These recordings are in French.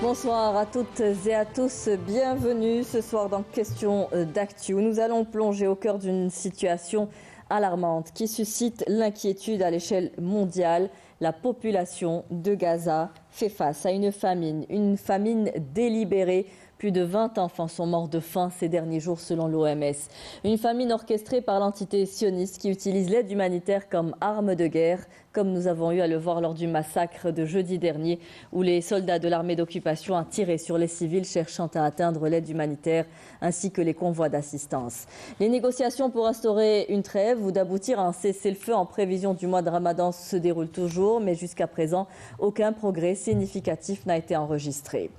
Bonsoir à toutes et à tous, bienvenue ce soir dans Question d'actu où nous allons plonger au cœur d'une situation alarmante qui suscite l'inquiétude à l'échelle mondiale. La population de Gaza fait face à une famine délibérée. Plus de 20 enfants sont morts de faim ces derniers jours selon l'OMS. Une famine orchestrée par l'entité sioniste qui utilise l'aide humanitaire comme arme de guerre, comme nous avons eu à le voir lors du massacre de jeudi dernier où les soldats de l'armée d'occupation ont tiré sur les civils cherchant à atteindre l'aide humanitaire ainsi que les convois d'assistance. Les négociations pour instaurer une trêve ou d'aboutir à un cessez-le-feu en prévision du mois de Ramadan se déroulent toujours, mais jusqu'à présent, aucun progrès significatif n'a été enregistré.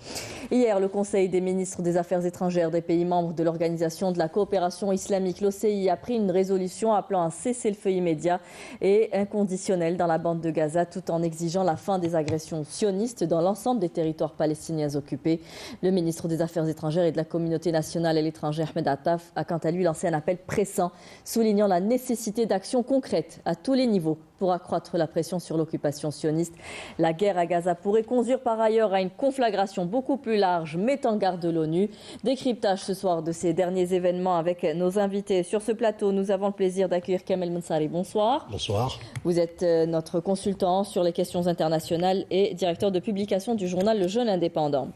Hier, le Conseil des ministres des Affaires étrangères des pays membres de l'Organisation de la coopération islamique, l'OCI, a pris une résolution appelant un cessez-le-feu immédiat et inconditionnel dans la bande de Gaza, tout en exigeant la fin des agressions sionistes dans l'ensemble des territoires palestiniens occupés. Le ministre des Affaires étrangères et de la communauté nationale à l'étranger, Ahmed Attaf, a quant à lui lancé un appel pressant, soulignant la nécessité d'actions concrètes à tous les niveaux pour accroître la pression sur l'occupation sioniste. La guerre à Gaza pourrait conduire par ailleurs à une conflagration beaucoup plus large, met en garde l'ONU. Décryptage ce soir de ces derniers événements avec nos invités. Sur ce plateau, nous avons le plaisir d'accueillir Kamel Mensari. Bonsoir. Bonsoir. Vous êtes notre consultant sur les questions internationales et directeur de publication du journal Le Jeune Indépendant.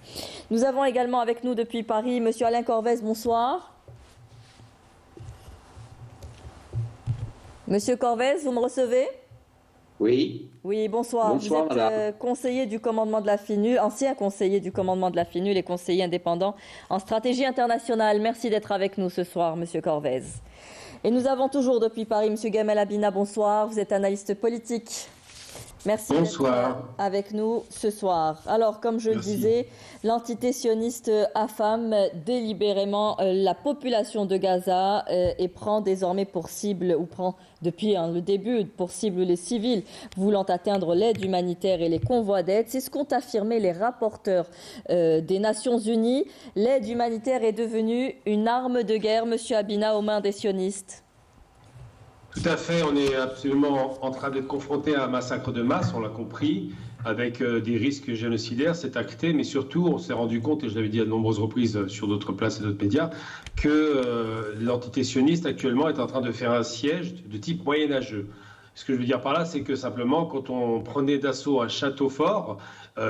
Nous avons également avec nous depuis Paris Monsieur Alain Corvez. Bonsoir. Monsieur Corvez, vous me recevez ? Oui. Oui, bonsoir. Bonsoir, vous êtes conseiller du commandement de la FINU, ancien conseiller du commandement de la FINU, les conseillers indépendants en stratégie internationale. Merci d'être avec nous ce soir, Monsieur Corvez. Et nous avons toujours depuis Paris Monsieur Gamel Abina. Bonsoir. Vous êtes analyste politique. Merci d'être avec nous ce soir. Alors, comme je le disais, l'entité sioniste affame délibérément la population de Gaza et prend désormais pour cible, ou prend depuis le début pour cible les civils voulant atteindre l'aide humanitaire et les convois d'aide. C'est ce qu'ont affirmé les rapporteurs des Nations Unies. L'aide humanitaire est devenue une arme de guerre, Monsieur Abina, aux mains des sionistes. Tout à fait, on est absolument en train d'être confronté à un massacre de masse, on l'a compris, avec des risques génocidaires, c'est acté, mais surtout on s'est rendu compte, et je l'avais dit à de nombreuses reprises sur d'autres places et d'autres médias, que l'entité sioniste actuellement est en train de faire un siège de type moyenâgeux. Ce que je veux dire par là, c'est que simplement, quand on prenait d'assaut un château fort,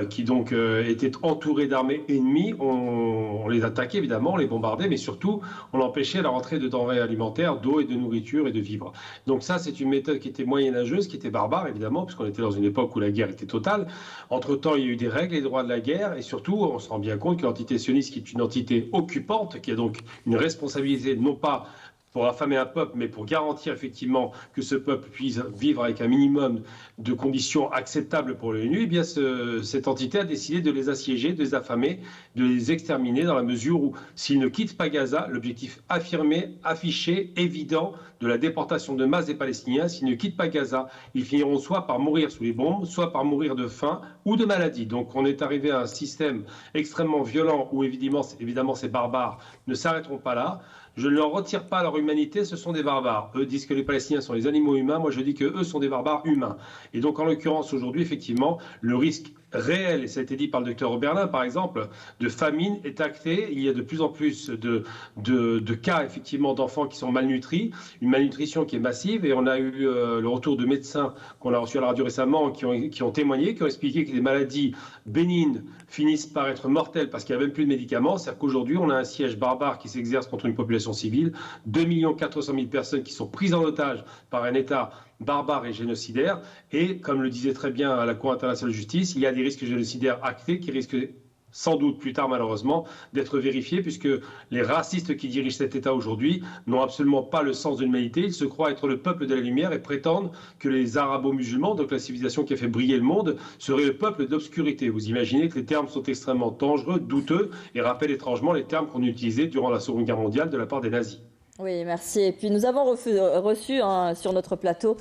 qui donc était entouré d'armées ennemies, on les attaquait évidemment, on les bombardait, mais surtout, on empêchait la rentrée de denrées alimentaires, d'eau et de nourriture et de vivres. Donc ça, c'est une méthode qui était moyenâgeuse, qui était barbare évidemment, puisqu'on était dans une époque où la guerre était totale. Entre-temps, il y a eu des règles et des droits de la guerre, et surtout, on se rend bien compte que l'entité sioniste, qui est une entité occupante, qui a donc une responsabilité non pas pour affamer un peuple, mais pour garantir effectivement que ce peuple puisse vivre avec un minimum de conditions acceptables pour l'ONU, eh bien cette entité a décidé de les assiéger, de les affamer, de les exterminer dans la mesure où, s'ils ne quittent pas Gaza, l'objectif affirmé, affiché, évident de la déportation de masse des Palestiniens, s'ils ne quittent pas Gaza, ils finiront soit par mourir sous les bombes, soit par mourir de faim ou de maladie. Donc on est arrivé à un système extrêmement violent où évidemment ces barbares ne s'arrêteront pas là. Je ne leur retire pas leur humanité, ce sont des barbares. Eux disent que les Palestiniens sont les animaux humains, moi je dis qu'eux sont des barbares humains. Et donc en l'occurrence aujourd'hui, effectivement, le risque réel, et ça a été dit par le docteur Oberlin par exemple, de famine est acté. Il y a de plus en plus de cas effectivement d'enfants qui sont malnutris, une malnutrition qui est massive, et on a eu le retour de médecins qu'on a reçus à la radio récemment qui ont témoigné, qui ont expliqué que les maladies bénignes finissent par être mortelles parce qu'il n'y a même plus de médicaments. C'est-à-dire qu'aujourd'hui on a un siège barbare qui s'exerce contre une population civile, 2 400 000 personnes qui sont prises en otage par un État barbare et génocidaire, et comme le disait très bien la Cour internationale de justice, il y a des risques génocidaires actés qui risquent sans doute plus tard malheureusement d'être vérifiés, puisque les racistes qui dirigent cet État aujourd'hui n'ont absolument pas le sens de l'humanité. Ils se croient être le peuple de la lumière et prétendent que les arabo-musulmans, donc la civilisation qui a fait briller le monde, seraient le peuple d'obscurité. Vous imaginez que les termes sont extrêmement dangereux, douteux, et rappellent étrangement les termes qu'on utilisait durant la Seconde Guerre mondiale de la part des nazis. Oui, merci. Et puis nous avons reçu sur notre plateau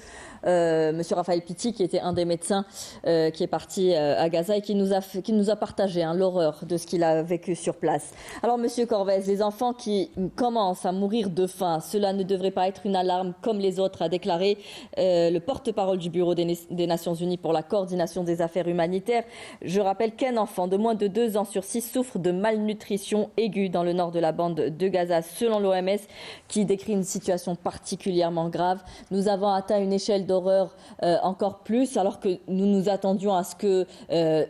Monsieur Raphaël Pitti, qui était un des médecins qui est parti à Gaza et qui nous a partagé l'horreur de ce qu'il a vécu sur place. Alors Monsieur Corvès, les enfants qui commencent à mourir de faim, cela ne devrait pas être une alarme comme les autres, a déclaré le porte-parole du Bureau des Nations Unies pour la coordination des affaires humanitaires. Je rappelle qu'un enfant de moins de 2 ans sur 6 souffre de malnutrition aiguë dans le nord de la bande de Gaza, selon l'OMS, qui décrit une situation particulièrement grave. Nous avons atteint une échelle d'horreur encore plus, alors que nous nous attendions à ce que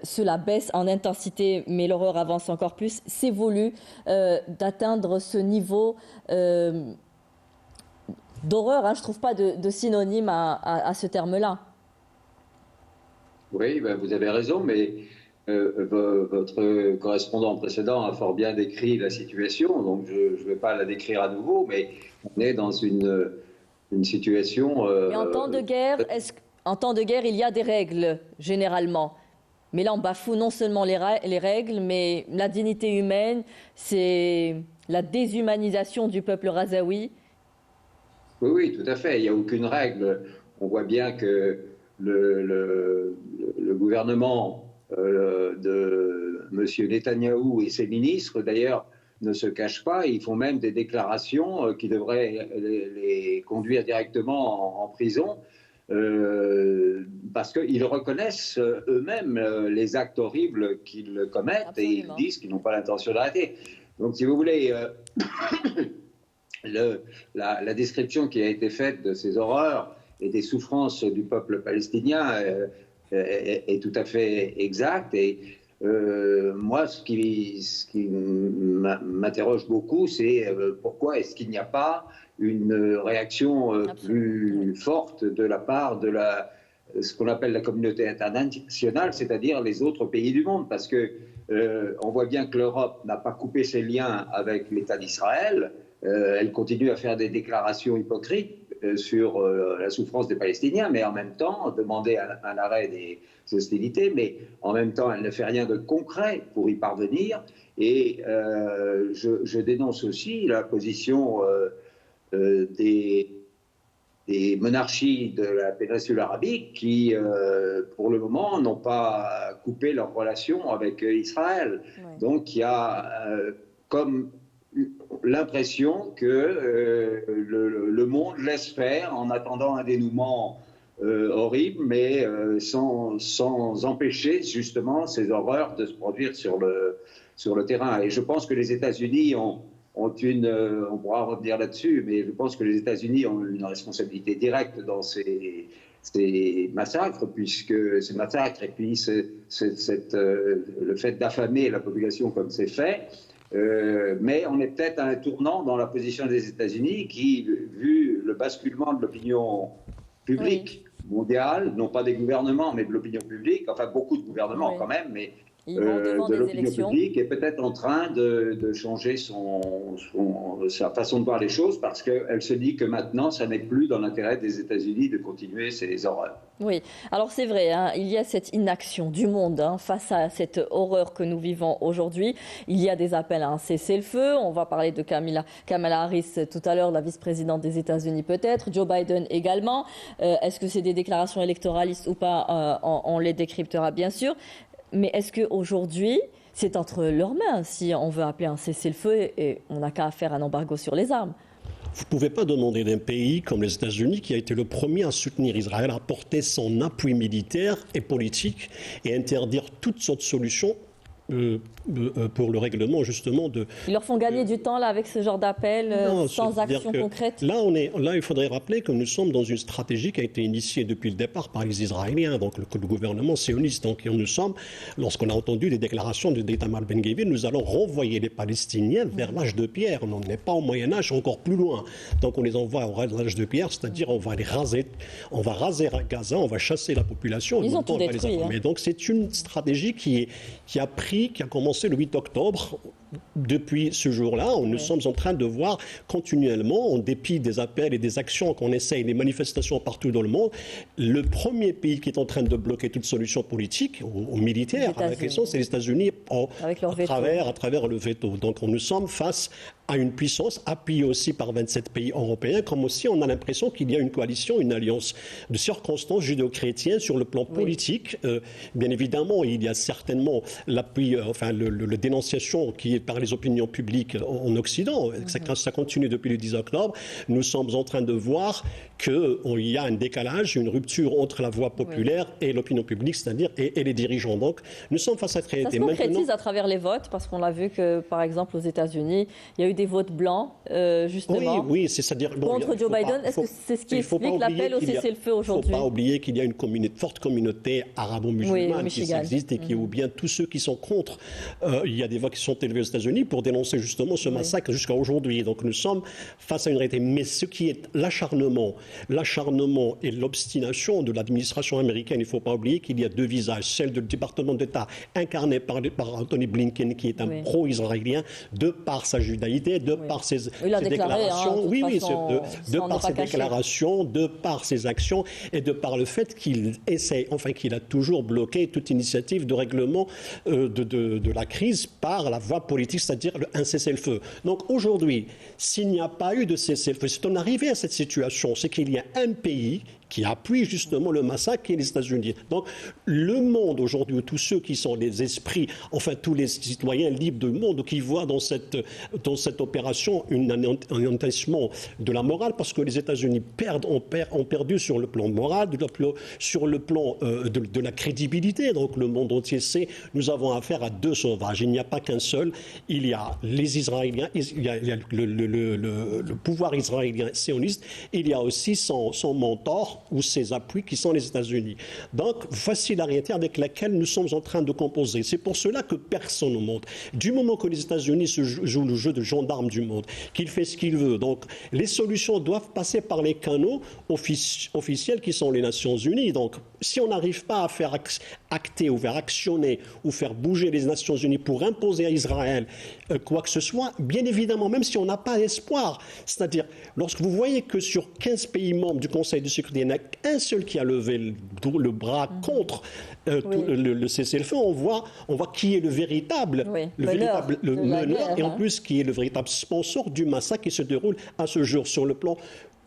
cela baisse en intensité, mais l'horreur avance encore plus. C'est voulu d'atteindre ce niveau d'horreur. Je ne trouve pas de synonyme à ce terme-là. Oui, vous avez raison, mais votre correspondant précédent a fort bien décrit la situation, donc je ne vais pas la décrire à nouveau, mais on est dans une situation... Mais en temps de guerre, il y a des règles, généralement. Mais là, on bafoue non seulement les règles, mais la dignité humaine, c'est la déshumanisation du peuple razaoui. Oui, tout à fait. Il n'y a aucune règle. On voit bien que le gouvernement de M. Netanyahou et ses ministres, d'ailleurs, ne se cachent pas. Ils font même des déclarations qui devraient les conduire directement en prison parce qu'ils reconnaissent eux-mêmes les actes horribles qu'ils commettent. Absolument. Et ils disent qu'ils n'ont pas l'intention d'arrêter. Donc, si vous voulez, la description qui a été faite de ces horreurs et des souffrances du peuple palestinien est tout à fait exacte. Et moi, ce qui m'interroge beaucoup, c'est pourquoi est-ce qu'il n'y a pas une réaction plus forte de la part de ce qu'on appelle la communauté internationale, c'est-à-dire les autres pays du monde, parce que on voit bien que l'Europe n'a pas coupé ses liens avec l'État d'Israël. Elle continue à faire des déclarations hypocrites sur la souffrance des Palestiniens, mais en même temps demander un arrêt des hostilités, mais en même temps elle ne fait rien de concret pour y parvenir. Et je dénonce aussi la position des monarchies de la péninsule arabique qui, pour le moment, n'ont pas coupé leurs relations avec Israël. Ouais. Donc il y a comme l'impression que le monde laisse faire en attendant un dénouement horrible, mais sans empêcher justement ces horreurs de se produire sur le terrain. Et je pense que les États-Unis ont on pourra revenir là-dessus, mais je pense que les États-Unis ont une responsabilité directe dans ces massacres, puisque ces massacres et puis le fait d'affamer la population comme c'est fait. Mais on est peut-être à un tournant dans la position des États-Unis qui, vu le basculement de l'opinion publique mondiale, non pas des gouvernements, mais de l'opinion publique, enfin beaucoup de gouvernements quand même, mais de l'opinion publique, est peut-être en train de changer sa façon de voir les choses, parce qu'elle se dit que maintenant, ça n'est plus dans l'intérêt des États-Unis de continuer ces horreurs. Oui, alors c'est vrai, il y a cette inaction du monde face à cette horreur que nous vivons aujourd'hui. Il y a des appels à un cessez-le-feu. On va parler de Kamala Harris tout à l'heure, la vice-présidente des États-Unis peut-être, Joe Biden également. Est-ce que c'est des déclarations électoralistes ou pas? On les décryptera bien sûr. Mais est-ce qu'aujourd'hui, c'est entre leurs mains si on veut appeler un cessez-le-feu et on n'a qu'à faire un embargo sur les armes? Vous ne pouvez pas demander d'un pays comme les États-Unis, qui a été le premier à soutenir Israël, à apporter son appui militaire et politique et interdire toutes sortes de solutions pour le règlement justement de... Ils leur font gagner du temps là avec ce genre d'appel sans action concrète. Là, il faudrait rappeler que nous sommes dans une stratégie qui a été initiée depuis le départ par les Israéliens, donc le gouvernement sioniste. Donc nous sommes, lorsqu'on a entendu les déclarations d'Itamar Ben-Gvir, nous allons renvoyer les Palestiniens vers l'âge de pierre. On n'est pas au Moyen-Âge, encore plus loin. Donc on les envoie à l'âge de pierre, c'est-à-dire on va raser Gaza, on va chasser la population. Ils ont tout détruit. Mais donc c'est une stratégie qui a commencé le 8 octobre depuis ce jour-là, nous sommes en train de voir continuellement, en dépit des appels et des actions qu'on essaye, des manifestations partout dans le monde, le premier pays qui est en train de bloquer toute solution politique ou militaire à la question, c'est les États-Unis à travers le veto. Donc nous sommes face à une puissance appuyée aussi par 27 pays européens, comme aussi on a l'impression qu'il y a une coalition, une alliance de circonstances judéo-chrétiennes sur le plan politique. Bien évidemment, il y a certainement l'appui, le dénonciation qui est par les opinions publiques en Occident. Ça continue depuis le 10 octobre. Nous sommes en train de voir qu'il y a un décalage, une rupture entre la voix populaire et l'opinion publique, c'est-à-dire et les dirigeants. Donc, nous sommes face à cette réalité. Ça se concrétise à travers les votes, parce qu'on l'a vu que, par exemple, aux États-Unis, il y a eu des votes blancs, justement. Oui, c'est-à-dire contre Joe Biden. Est-ce que c'est ce qui explique l'appel au cessez-le-feu aujourd'hui? Il ne faut pas oublier qu'il y a une forte communauté arabo-musulmane qui existe et ou bien tous ceux qui sont contre. Il y a des voix qui sont élevées aux États-Unis pour dénoncer justement ce massacre jusqu'à aujourd'hui. Donc nous sommes face à une réalité. Mais ce qui est l'acharnement et l'obstination de l'administration américaine, il ne faut pas oublier qu'il y a deux visages. Celle du département d'État incarné par Anthony Blinken, qui est un pro-israélien, de par sa judaïté, de par ses déclarations, de par ses déclarations, de par ses actions et de par le fait qu'il qu'il a toujours bloqué toute initiative de règlement de la crise par la voie politique, c'est-à-dire un cessez-le-feu. Donc aujourd'hui, s'il n'y a pas eu de cessez-le-feu, si on est arrivé à cette situation, c'est qu'il y a un pays qui appuie justement le massacre, qui est les États-Unis. Donc, le monde aujourd'hui, tous ceux qui sont les esprits, tous les citoyens libres du monde, qui voient dans cette opération un anéantissement de la morale, parce que les États-Unis ont perdu sur le plan moral, sur le plan de la crédibilité. Donc, le monde entier sait, nous avons affaire à deux sauvages. Il n'y a pas qu'un seul. Il y a les Israéliens, il y a le pouvoir israélien sioniste, il y a aussi son mentor, ou ses appuis qui sont les États-Unis. Donc, voici la réalité avec laquelle nous sommes en train de composer. C'est pour cela que personne ne monte. Du moment que les États-Unis jouent le jeu de gendarme du monde, qu'il fait ce qu'il veut, donc les solutions doivent passer par les canaux officiels qui sont les Nations Unies. Donc, si on n'arrive pas à faire acter ou faire actionner ou faire bouger les Nations Unies pour imposer à Israël quoi que ce soit, bien évidemment, même si on n'a pas d'espoir, c'est-à-dire, lorsque vous voyez que sur 15 pays membres du Conseil de sécurité, il n'y en a qu'un seul qui a levé le bras contre le cessez-le-feu, on voit qui est le véritable meneur et en plus qui est le véritable sponsor du massacre qui se déroule à ce jour sur le plan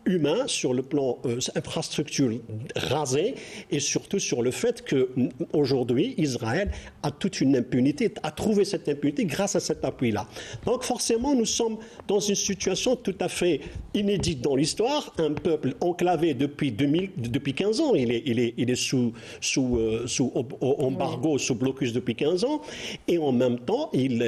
humain, sur le plan infrastructure rasée et surtout sur le fait qu'aujourd'hui, Israël a toute une impunité, a trouvé cette impunité grâce à cet appui-là. Donc forcément, nous sommes dans une situation tout à fait inédite dans l'histoire, un peuple enclavé depuis 15 ans, il est sous embargo, sous blocus depuis 15 ans, et en même temps, il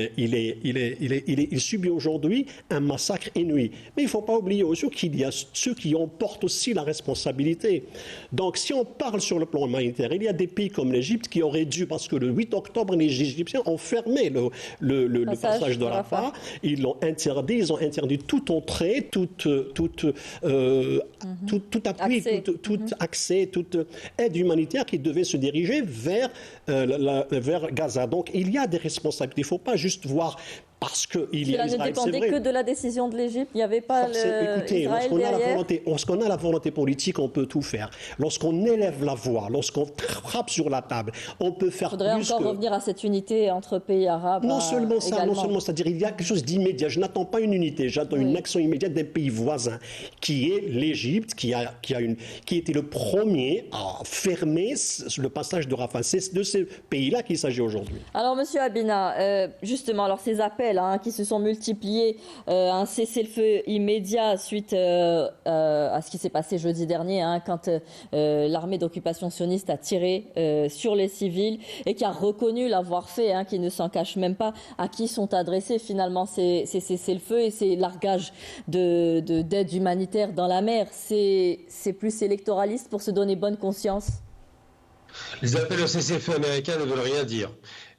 subit aujourd'hui un massacre inouï. Mais il ne faut pas oublier aussi qu'il y a ceux qui en portent aussi la responsabilité. Donc, si on parle sur le plan humanitaire, il y a des pays comme l'Égypte qui auraient dû, parce que le 8 octobre, les Égyptiens ont fermé le passage de Rafah, ils ont interdit toute entrée, tout appui, tout accès, toute aide humanitaire qui devait se diriger vers Gaza. Donc, il y a des responsabilités. Il ne faut pas juste voir parce qu'il y a Cela ne dépendait que de la décision de l'Égypte. Il n'y avait pas Écoutez, lorsqu'on a la volonté politique, on peut tout faire. Lorsqu'on élève la voix, lorsqu'on frappe sur la table, on peut faire plus. Il faudrait encore revenir à cette unité entre pays arabes. Non seulement ça, c'est-à-dire il y a quelque chose d'immédiat. Je n'attends pas une unité, j'attends une action immédiate d'un pays voisin, qui est l'Égypte, qui était le premier à fermer le passage de Rafah. C'est de ces pays-là qu'il s'agit aujourd'hui. Alors, Monsieur Habina, justement, ces appels qui se sont multipliés, un cessez-le-feu immédiat suite à ce qui s'est passé jeudi dernier, quand l'armée d'occupation sioniste a tiré sur les civils et qui a reconnu l'avoir fait, qui ne s'en cache même pas, à qui sont adressés finalement ces cessez-le-feu et ces largages d'aide humanitaire dans la mer. C'est plus électoraliste pour se donner bonne conscience? Les appels au cessez-le-feu américains ne veulent rien dire.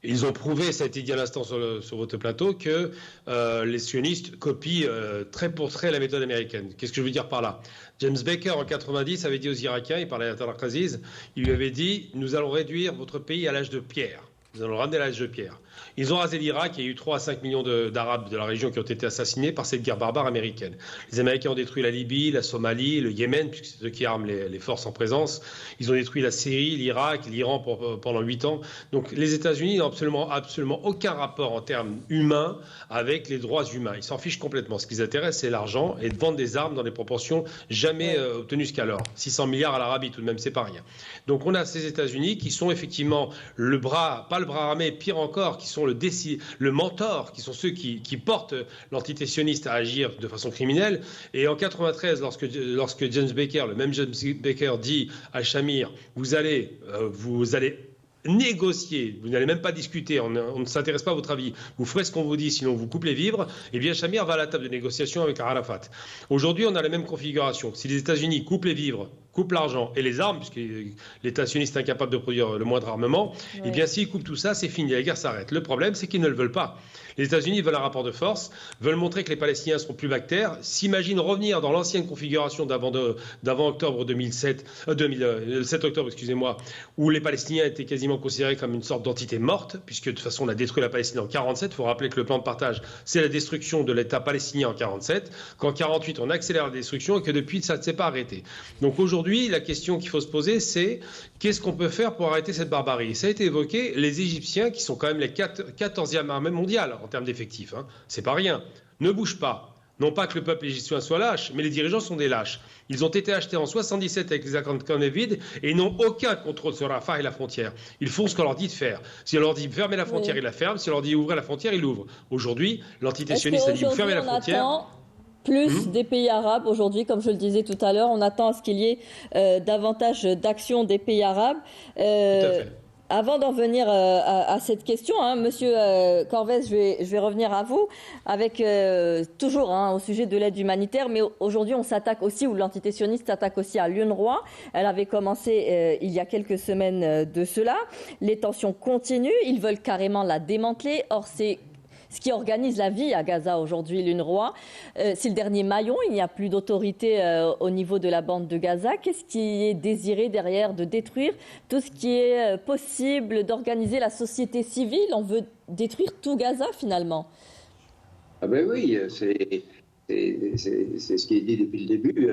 Ils ont prouvé, ça a été dit à l'instant sur votre plateau, que les sionistes copient trait pour trait la méthode américaine. Qu'est-ce que je veux dire par là? James Baker, en 90, avait dit aux Irakiens, il parlait à Talal Aziz, il lui avait dit « Nous allons réduire votre pays à l'âge de pierre ». Nous allons ramener la hache de pierre. Ils ont rasé l'Irak. Il y a eu 3 à 5 millions d'Arabes de la région qui ont été assassinés par cette guerre barbare américaine. Les Américains ont détruit la Libye, la Somalie, le Yémen, puisque c'est eux qui arment les forces en présence. Ils ont détruit la Syrie, l'Irak, l'Iran pendant 8 ans. Donc les États-Unis n'ont absolument aucun rapport en termes humains avec les droits humains. Ils s'en fichent complètement. Ce qui les intéresse, c'est l'argent et de vendre des armes dans des proportions jamais obtenues jusqu'alors. 600 milliards à l'Arabie, tout de même, c'est pas rien. Donc on a ces États-Unis qui sont effectivement le bras, pas le bras armé, pire encore, qui sont le mentor, qui sont ceux qui portent l'entité sioniste à agir de façon criminelle. Et en 93, lorsque James Baker, le même James Baker, dit à Shamir, vous allez négocier, vous n'allez même pas discuter, on ne s'intéresse pas à votre avis, vous ferez ce qu'on vous dit, sinon on vous coupe les vivres, et bien Shamir va à la table de négociation avec Arafat. Aujourd'hui, on a la même configuration. Si les États-Unis coupent les vivres, coupent l'argent et les armes, puisque l'État sioniste est incapable de produire le moindre armement, et bien s'ils coupent tout ça, c'est fini, la guerre s'arrête. Le problème, c'est qu'ils ne le veulent pas. Les États-Unis veulent un rapport de force, veulent montrer que les Palestiniens seront plus bactères, s'imaginent revenir dans l'ancienne configuration d'avant octobre 2007, 7 octobre, excusez-moi, où les Palestiniens étaient quasiment considérés comme une sorte d'entité morte, puisque de toute façon on a détruit la Palestine en 47. Il faut rappeler que le plan de partage, c'est la destruction de l'État palestinien en 47, qu'en 48 on accélère la destruction et que depuis ça ne s'est pas arrêté. Donc aujourd'hui, la question qu'il faut se poser, c'est qu'est-ce qu'on peut faire pour arrêter cette barbarie? Et ça a été évoqué, les Égyptiens, qui sont quand même les 14e armée mondiale en termes d'effectifs, c'est pas rien, ne bougent pas. Non pas que le peuple égyptien soit lâche, mais les dirigeants sont des lâches. Ils ont été achetés en 77 avec les accords de Camp David et ils n'ont aucun contrôle sur Rafah et la frontière. Ils font ce qu'on leur dit de faire. Si on leur dit fermer la frontière, ils la ferment. Si on leur dit ouvrir la frontière, ils l'ouvrent. Aujourd'hui, l'entité sioniste a dit fermer la frontière. Plus des pays arabes aujourd'hui, comme je le disais tout à l'heure, on attend à ce qu'il y ait davantage d'actions des pays arabes. Tout à fait. Avant d'en venir à cette question, Monsieur Corvès, je vais revenir à vous avec toujours au sujet de l'aide humanitaire, mais aujourd'hui on s'attaque aussi, ou l'entité sioniste s'attaque aussi à l'UNRWA. Elle avait commencé il y a quelques semaines de cela. Les tensions continuent, ils veulent carrément la démanteler. Or c'est ce qui organise la vie à Gaza aujourd'hui, l'UNRWA. C'est le dernier maillon, il n'y a plus d'autorité au niveau de la bande de Gaza. Qu'est-ce qui est désiré derrière? De détruire tout ce qui est possible, d'organiser la société civile? On veut détruire tout Gaza finalement. Ah ben oui, c'est ce qui est dit depuis le début.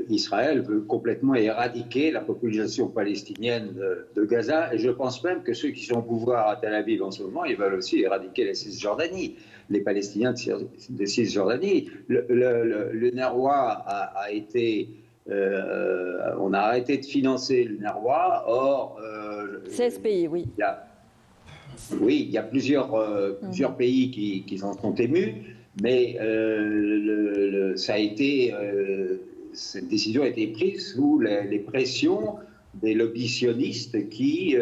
Israël veut complètement éradiquer la population palestinienne de Gaza, et je pense même que ceux qui sont au pouvoir à Tel Aviv en ce moment, ils veulent aussi éradiquer la Cisjordanie, les Palestiniens de Cisjordanie. L'UNRWA a été... on a arrêté de financer l'UNRWA, or... 16 pays, oui. Il y a plusieurs pays qui s'en sont émus, mais ça a été... cette décision a été prise sous les pressions des lobbies sionistes qui,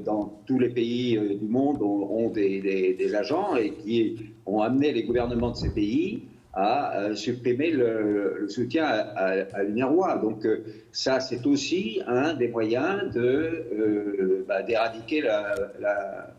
dans tous les pays du monde, ont des agents et qui ont amené les gouvernements de ces pays à supprimer le soutien à l'UNRWA. Donc ça, c'est aussi un des moyens d'éradiquer la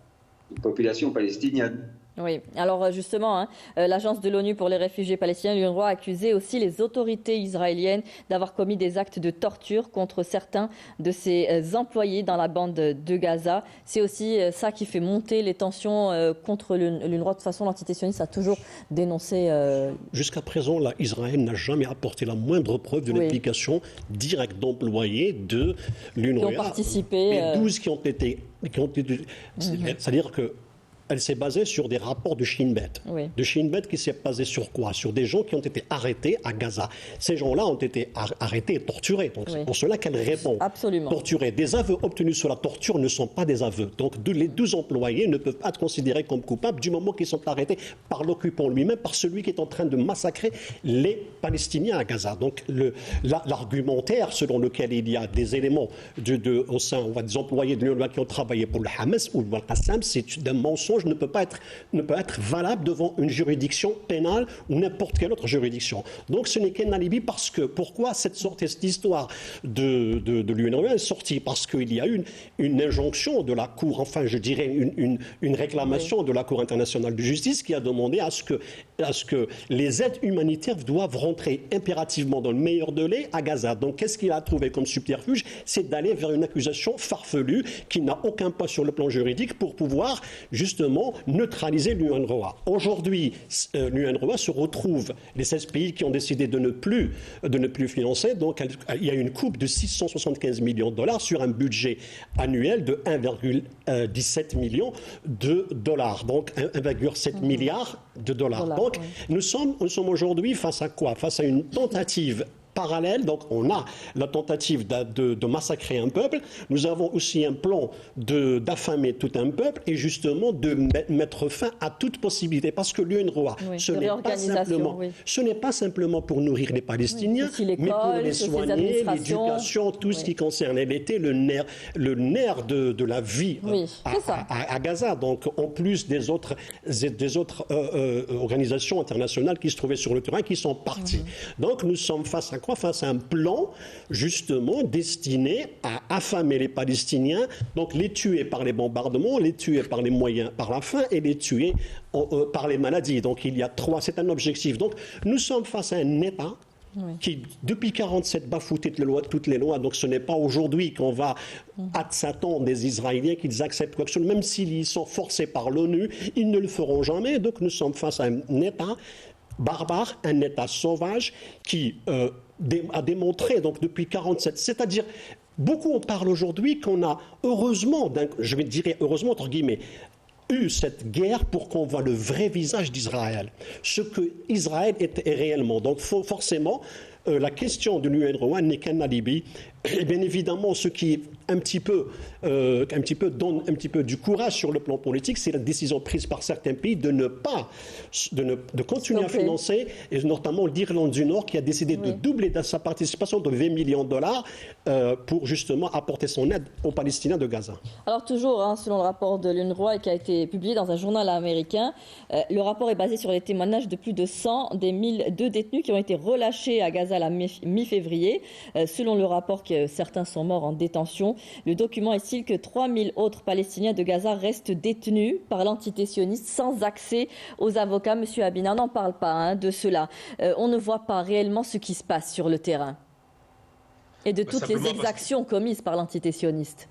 population palestinienne. Oui, alors justement, l'agence de l'ONU pour les réfugiés palestiniens, l'UNRWA, a accusé aussi les autorités israéliennes d'avoir commis des actes de torture contre certains de ses employés dans la bande de Gaza. C'est aussi ça qui fait monter les tensions contre l'UNRWA. De toute façon, l'entité sioniste a toujours dénoncé... Jusqu'à présent, là, Israël n'a jamais apporté la moindre preuve de l'implication directe d'employés de l'UNRWA. Qui ont participé... Les 12 qui ont été c'est-à-dire que elle s'est basée sur des rapports de Shin Bet. Oui. De Shin Bet qui s'est basé sur quoi? Sur des gens qui ont été arrêtés à Gaza. Ces gens-là ont été arrêtés et torturés. Donc c'est pour cela qu'elle répond. Absolument. Torturés. Des aveux obtenus sur la torture ne sont pas des aveux. Donc les 12 employés ne peuvent pas être considérés comme coupables du moment qu'ils sont arrêtés par l'occupant lui-même, par celui qui est en train de massacrer les Palestiniens à Gaza. Donc l'argumentaire selon lequel il y a des éléments au sein des employés de l'UNRWA qui ont travaillé pour le Hamas ou le Al-Qassam, c'est un mensonge échange ne peut pas être valable devant une juridiction pénale ou n'importe quelle autre juridiction. Donc ce n'est qu'un alibi parce que, pourquoi cette histoire de l'UNRWA est sortie? Parce qu'il y a une injonction de la Cour, enfin je dirais une réclamation de la Cour internationale de justice qui a demandé à ce que les aides humanitaires doivent rentrer impérativement dans le meilleur délai à Gaza. Donc qu'est-ce qu'il a trouvé comme subterfuge? C'est d'aller vers une accusation farfelue qui n'a aucun pas sur le plan juridique pour pouvoir justement neutraliser l'UNRWA. Aujourd'hui, l'UNRWA se retrouve, les 16 pays qui ont décidé de ne plus financer, donc il y a une coupe de 675 millions de dollars sur un budget annuel de 1,17 million de dollars, donc 1,7 milliard de dollars. Donc nous sommes aujourd'hui face à quoi? Face à une tentative parallèle. Donc on a la tentative de massacrer un peuple, nous avons aussi un plan d'affamer tout un peuple et justement de mettre fin à toute possibilité, parce que l'UNRWA, ce n'est pas simplement pour nourrir les Palestiniens, mais pour les soigner, l'éducation, tout ce qui concerne. Elle était le nerf de la vie à Gaza, donc en plus des autres organisations internationales qui se trouvaient sur le terrain, qui sont parties. Donc nous sommes face à quoi? Face à un plan justement destiné à affamer les Palestiniens, donc les tuer par les bombardements, les tuer par les moyens, par la faim, et les tuer par les maladies. Donc il y a c'est un objectif. Donc nous sommes face à un État qui, depuis 1947, bafoue toutes les lois. Donc ce n'est pas aujourd'hui qu'on va s'attendre des Israéliens qu'ils acceptent quoi que ce soit. Même s'ils sont forcés par l'ONU, ils ne le feront jamais. Donc nous sommes face à un État barbare, un État sauvage qui a démontré donc depuis 1947, c'est-à-dire beaucoup on parle aujourd'hui qu'on a heureusement, je vais dire heureusement entre guillemets, eu cette guerre pour qu'on voit le vrai visage d'Israël, ce que Israël est réellement. Donc forcément, la question de l'UNRWA n'est qu'un alibi. Et bien évidemment, ce qui donne un petit peu du courage sur le plan politique, c'est la décision prise par certains pays de continuer à financer, et notamment l'Irlande du Nord qui a décidé de doubler sa participation de 20 millions de dollars pour justement apporter son aide aux Palestiniens de Gaza. Alors toujours, selon le rapport de l'UNRWA qui a été publié dans un journal américain, le rapport est basé sur les témoignages de plus de 100 des 1002 détenus qui ont été relâchés à Gaza la mi-février. Selon le rapport, certains sont morts en détention. Le document estime que 3000 autres Palestiniens de Gaza restent détenus par l'entité sioniste sans accès aux avocats. Monsieur Habina, on n'en parle pas de cela. On ne voit pas réellement ce qui se passe sur le terrain et de toutes les exactions commises par l'entité sioniste.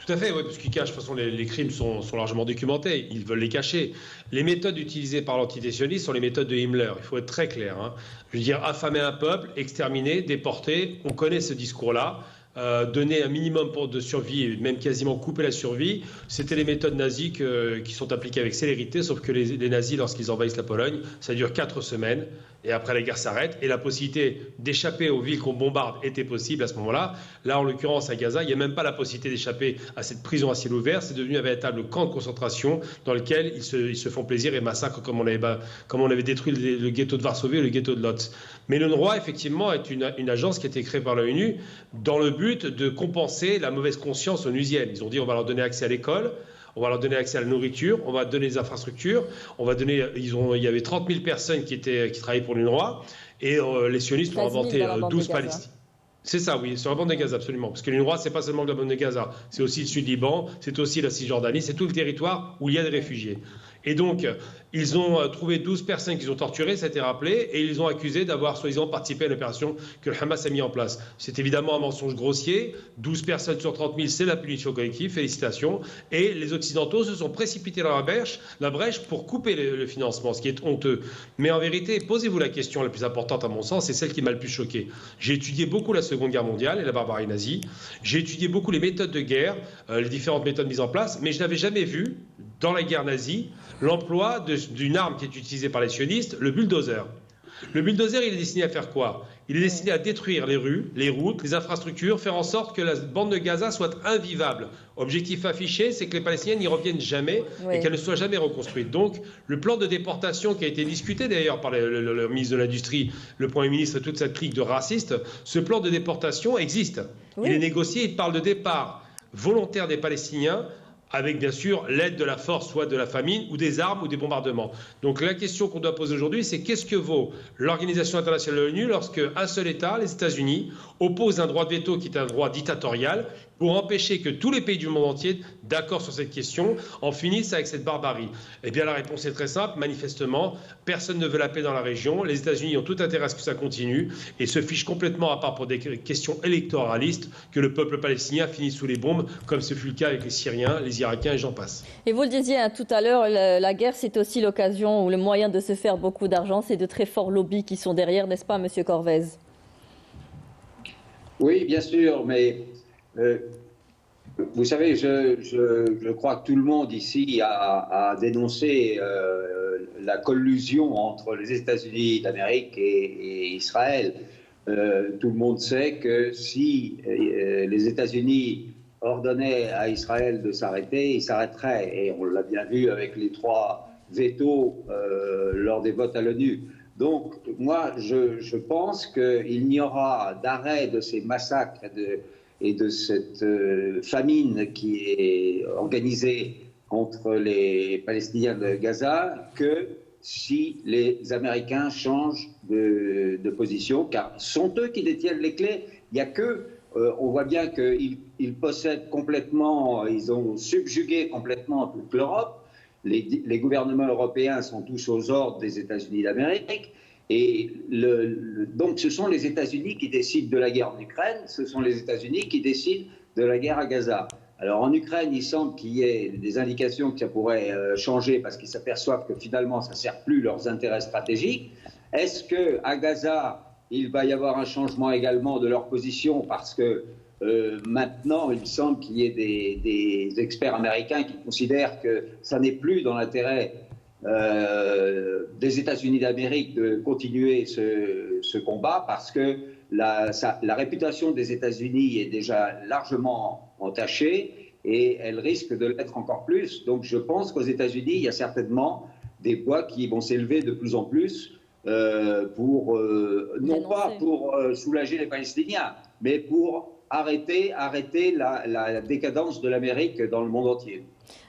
Tout à fait, parce qu'ils cachent. De toute façon, les crimes sont largement documentés. Ils veulent les cacher. Les méthodes utilisées par l'entité sioniste sont les méthodes de Himmler. Il faut être très clair. Je veux dire, affamer un peuple, exterminer, déporter. On connaît ce discours-là. Donner un minimum de survie, même quasiment couper la survie, c'était les méthodes nazies qui sont appliquées avec célérité, sauf que les nazis, lorsqu'ils envahissent la Pologne, ça dure 4 semaines, et après la guerre s'arrête, et la possibilité d'échapper aux villes qu'on bombarde était possible à ce moment-là. Là, en l'occurrence, à Gaza, il n'y a même pas la possibilité d'échapper à cette prison à ciel ouvert, c'est devenu un véritable camp de concentration dans lequel ils se font plaisir et massacrent comme on avait détruit le ghetto de Varsovie et le ghetto de Lodz. Mais l'UNRWA, effectivement, est une agence qui a été créée par l'ONU dans le but de compenser la mauvaise conscience onusienne. Ils ont dit on va leur donner accès à l'école, on va leur donner accès à la nourriture, on va donner des infrastructures, il y avait 30 000 personnes qui travaillaient pour l'UNRWA et les sionistes ont inventé 12 Palestiniens. C'est ça, oui, sur la bande de Gaza, absolument. Parce que l'UNRWA, c'est pas seulement la bande de Gaza, c'est aussi le Sud-Liban, c'est aussi la Cisjordanie, c'est tout le territoire où il y a des réfugiés. Et donc, ils ont trouvé 12 personnes qu'ils ont torturées, ça a été rappelé, et ils les ont accusés d'avoir soi-disant participé à l'opération que le Hamas a mis en place. C'est évidemment un mensonge grossier. 12 personnes sur 30 000, c'est la punition collective, félicitations. Et les Occidentaux se sont précipités dans la brèche pour couper le financement, ce qui est honteux. Mais en vérité, posez-vous la question la plus importante à mon sens, c'est celle qui m'a le plus choqué. J'ai étudié beaucoup la Seconde Guerre mondiale et la barbarie nazie. J'ai étudié beaucoup les méthodes de guerre, les différentes méthodes mises en place, mais je n'avais jamais vu, dans la guerre nazie, l'emploi d'une arme qui est utilisée par les sionistes, le bulldozer. Le bulldozer, il est destiné à faire quoi? Il est destiné à détruire les rues, les routes, les infrastructures, faire en sorte que la bande de Gaza soit invivable. Objectif affiché, c'est que les Palestiniens n'y reviennent jamais et qu'elle ne soit jamais reconstruite. Donc, le plan de déportation qui a été discuté d'ailleurs par le ministre de l'Industrie, le Premier ministre et toute cette clique de racistes, ce plan de déportation existe. Il est négocié, il parle de départ volontaire des Palestiniens avec bien sûr l'aide de la force, soit de la famine, ou des armes, ou des bombardements. Donc la question qu'on doit poser aujourd'hui, c'est qu'est-ce que vaut l'Organisation internationale de l'ONU lorsque un seul État, les États-Unis, oppose un droit de veto qui est un droit dictatorial pour empêcher que tous les pays du monde entier, d'accord sur cette question, en finissent avec cette barbarie? Eh bien la réponse est très simple, manifestement, personne ne veut la paix dans la région, les États-Unis ont tout intérêt à ce que ça continue et se fichent complètement, à part pour des questions électoralistes, que le peuple palestinien finisse sous les bombes, comme ce fut le cas avec les Syriens, les Irakiens et j'en passe. Et vous le disiez tout à l'heure, la guerre, c'est aussi l'occasion ou le moyen de se faire beaucoup d'argent. C'est de très forts lobbies qui sont derrière, n'est-ce pas, Monsieur Corvez? Oui, bien sûr, mais vous savez, je crois que tout le monde ici a dénoncé la collusion entre les États-Unis d'Amérique et Israël. Tout le monde sait que si les États-Unis ordonnaient à Israël de s'arrêter, il s'arrêterait. Et on l'a bien vu avec les 3 vétos lors des votes à l'ONU. Donc, moi, je pense qu'il n'y aura d'arrêt de ces massacres et de cette famine qui est organisée contre les Palestiniens de Gaza que si les Américains changent de position, car ce sont eux qui détiennent les clés. Il n'y a que, on voit bien qu'ils possèdent complètement, ils ont subjugué complètement toute l'Europe. Les gouvernements européens sont tous aux ordres des États-Unis d'Amérique. Et donc ce sont les États-Unis qui décident de la guerre en Ukraine, ce sont les États-Unis qui décident de la guerre à Gaza. Alors en Ukraine, il semble qu'il y ait des indications que ça pourrait changer parce qu'ils s'aperçoivent que finalement ça ne sert plus leurs intérêts stratégiques. Est-ce qu'à Gaza, il va y avoir un changement également de leur position parce que maintenant, il semble qu'il y ait des experts américains qui considèrent que ça n'est plus dans l'intérêt des États-Unis d'Amérique de continuer ce combat parce que la réputation des États-Unis est déjà largement entachée et elle risque de l'être encore plus. Donc je pense qu'aux États-Unis, il y a certainement des voix qui vont s'élever de plus en plus pour, non pas pour soulager les Palestiniens, mais pour arrêter la décadence de l'Amérique dans le monde entier.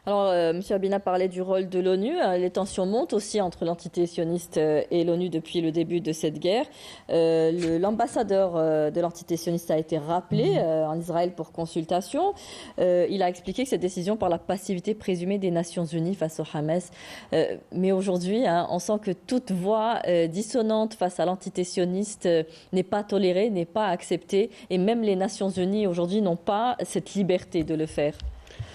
Alors, M. Habina parlait du rôle de l'ONU. Les tensions montent aussi entre l'entité sioniste et l'ONU depuis le début de cette guerre. L'ambassadeur de l'entité sioniste a été rappelé en Israël pour consultation. Il a expliqué que cette décision par la passivité présumée des Nations Unies face au Hamas. Mais aujourd'hui, on sent que toute voix dissonante face à l'entité sioniste n'est pas tolérée, n'est pas acceptée. Et même les Nations Unies aujourd'hui n'ont pas cette liberté de le faire.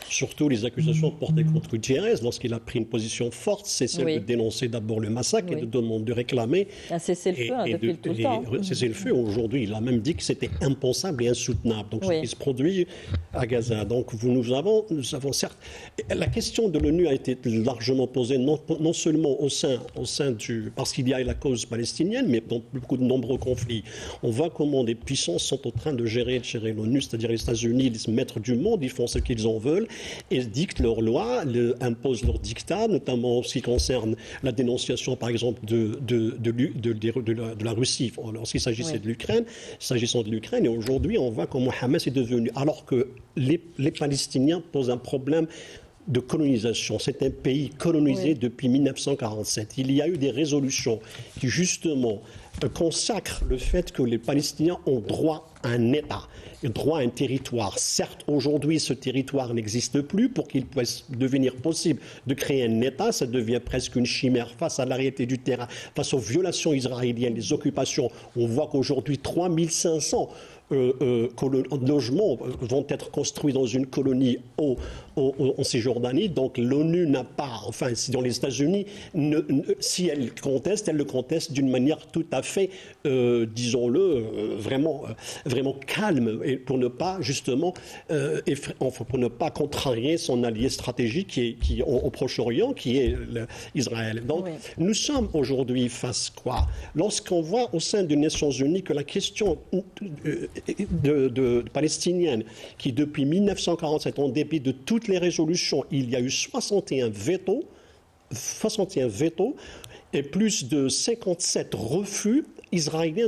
Surtout les accusations portées contre Gutiérrez lorsqu'il a pris une position forte, c'est celle de dénoncer d'abord le massacre et de réclamer un cessez-le-feu depuis tout le temps. Cessez-le-feu aujourd'hui, il a même dit que c'était impensable et insoutenable. Donc ce qui se produit à Gaza. Donc nous avons certes la question de l'ONU a été largement posée non seulement au sein du parce qu'il y a la cause palestinienne, mais dans beaucoup de nombreux conflits. On voit comment des puissances sont en train de gérer l'ONU, c'est-à-dire les États-Unis, les maîtres du monde, ils font ce qu'ils en veulent. Et dictent leurs lois, imposent leurs dictats, notamment en ce qui concerne la dénonciation, par exemple, de la Russie, lorsqu'il s'agissait de l'Ukraine, s'agissant de l'Ukraine. Et aujourd'hui, on voit comment Hamas est devenu, alors que les Palestiniens posent un problème de colonisation. C'est un pays colonisé depuis 1947. Il y a eu des résolutions qui, justement, consacrent le fait que les Palestiniens ont droit à un État, droit à un territoire. Certes, aujourd'hui, ce territoire n'existe plus. Pour qu'il puisse devenir possible de créer un État, ça devient presque une chimère face à la réalité du terrain, face aux violations israéliennes, les occupations. On voit qu'aujourd'hui, 3500 logements vont être construits dans une colonie en Cisjordanie. Donc l'ONU n'a pas, enfin, si dans les États-Unis, si elle le conteste d'une manière tout à fait, disons-le, vraiment calme, et pour ne pas justement, pour ne pas contrarier son allié stratégique qui au Proche-Orient, qui est Israël. Donc nous sommes aujourd'hui face quoi? Lorsqu'on voit au sein des Nations Unies que la question palestinienne, qui depuis 1947, en dépit de toutes les résolutions, il y a eu 61 vétos et plus de 57 refus israélien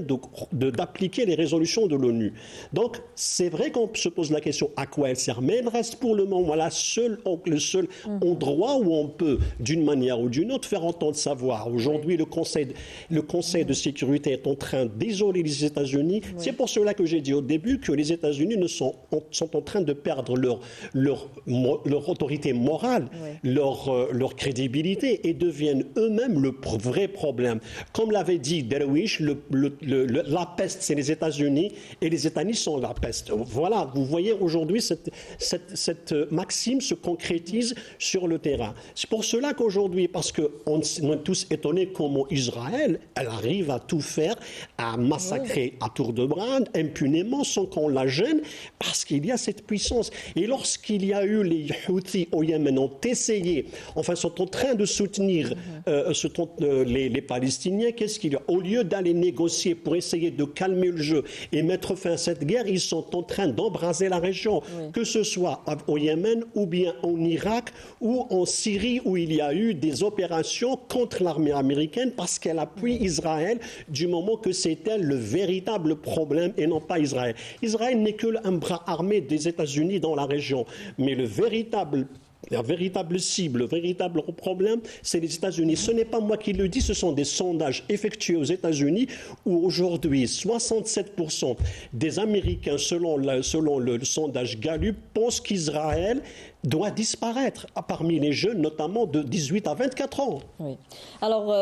d'appliquer les résolutions de l'ONU. Donc, c'est vrai qu'on se pose la question à quoi elle sert, mais elle reste pour le moment le seul endroit où on peut, d'une manière ou d'une autre, faire entendre sa voix. Aujourd'hui, le Conseil de sécurité est en train d'isoler les États-Unis. Oui. C'est pour cela que j'ai dit au début que les États-Unis sont en train de perdre leur autorité morale, oui. leur crédibilité, et deviennent eux-mêmes le vrai problème. Comme l'avait dit Derwish, la peste, c'est les États-Unis, et les États-Unis sont la peste. Voilà, vous voyez aujourd'hui cette maxime se concrétise sur le terrain. C'est pour cela qu'aujourd'hui, parce qu'on est tous étonnés comment Israël, elle arrive à tout faire, à massacrer à tour de bras, impunément, sans qu'on la gêne, parce qu'il y a cette puissance. Et lorsqu'il y a eu les Houthis au Yémen ont essayé, enfin sont en train de soutenir les Palestiniens, qu'est-ce qu'il y a? Au lieu d'aller négocier pour essayer de calmer le jeu et mettre fin à cette guerre, ils sont en train d'embraser la région, oui. Que ce soit au Yémen ou bien en Irak ou en Syrie, où il y a eu des opérations contre l'armée américaine parce qu'elle appuie Israël du moment que c'est elle le véritable problème et non pas Israël. Israël n'est que un bras armé des États-Unis dans la région, mais la véritable cible, le véritable problème, c'est les États-Unis. Ce n'est pas moi qui le dis, ce sont des sondages effectués aux États-Unis où aujourd'hui 67% des Américains, selon le sondage Gallup, pensent qu'Israël doit disparaître parmi les jeunes, notamment de 18 à 24 ans. Oui. Alors,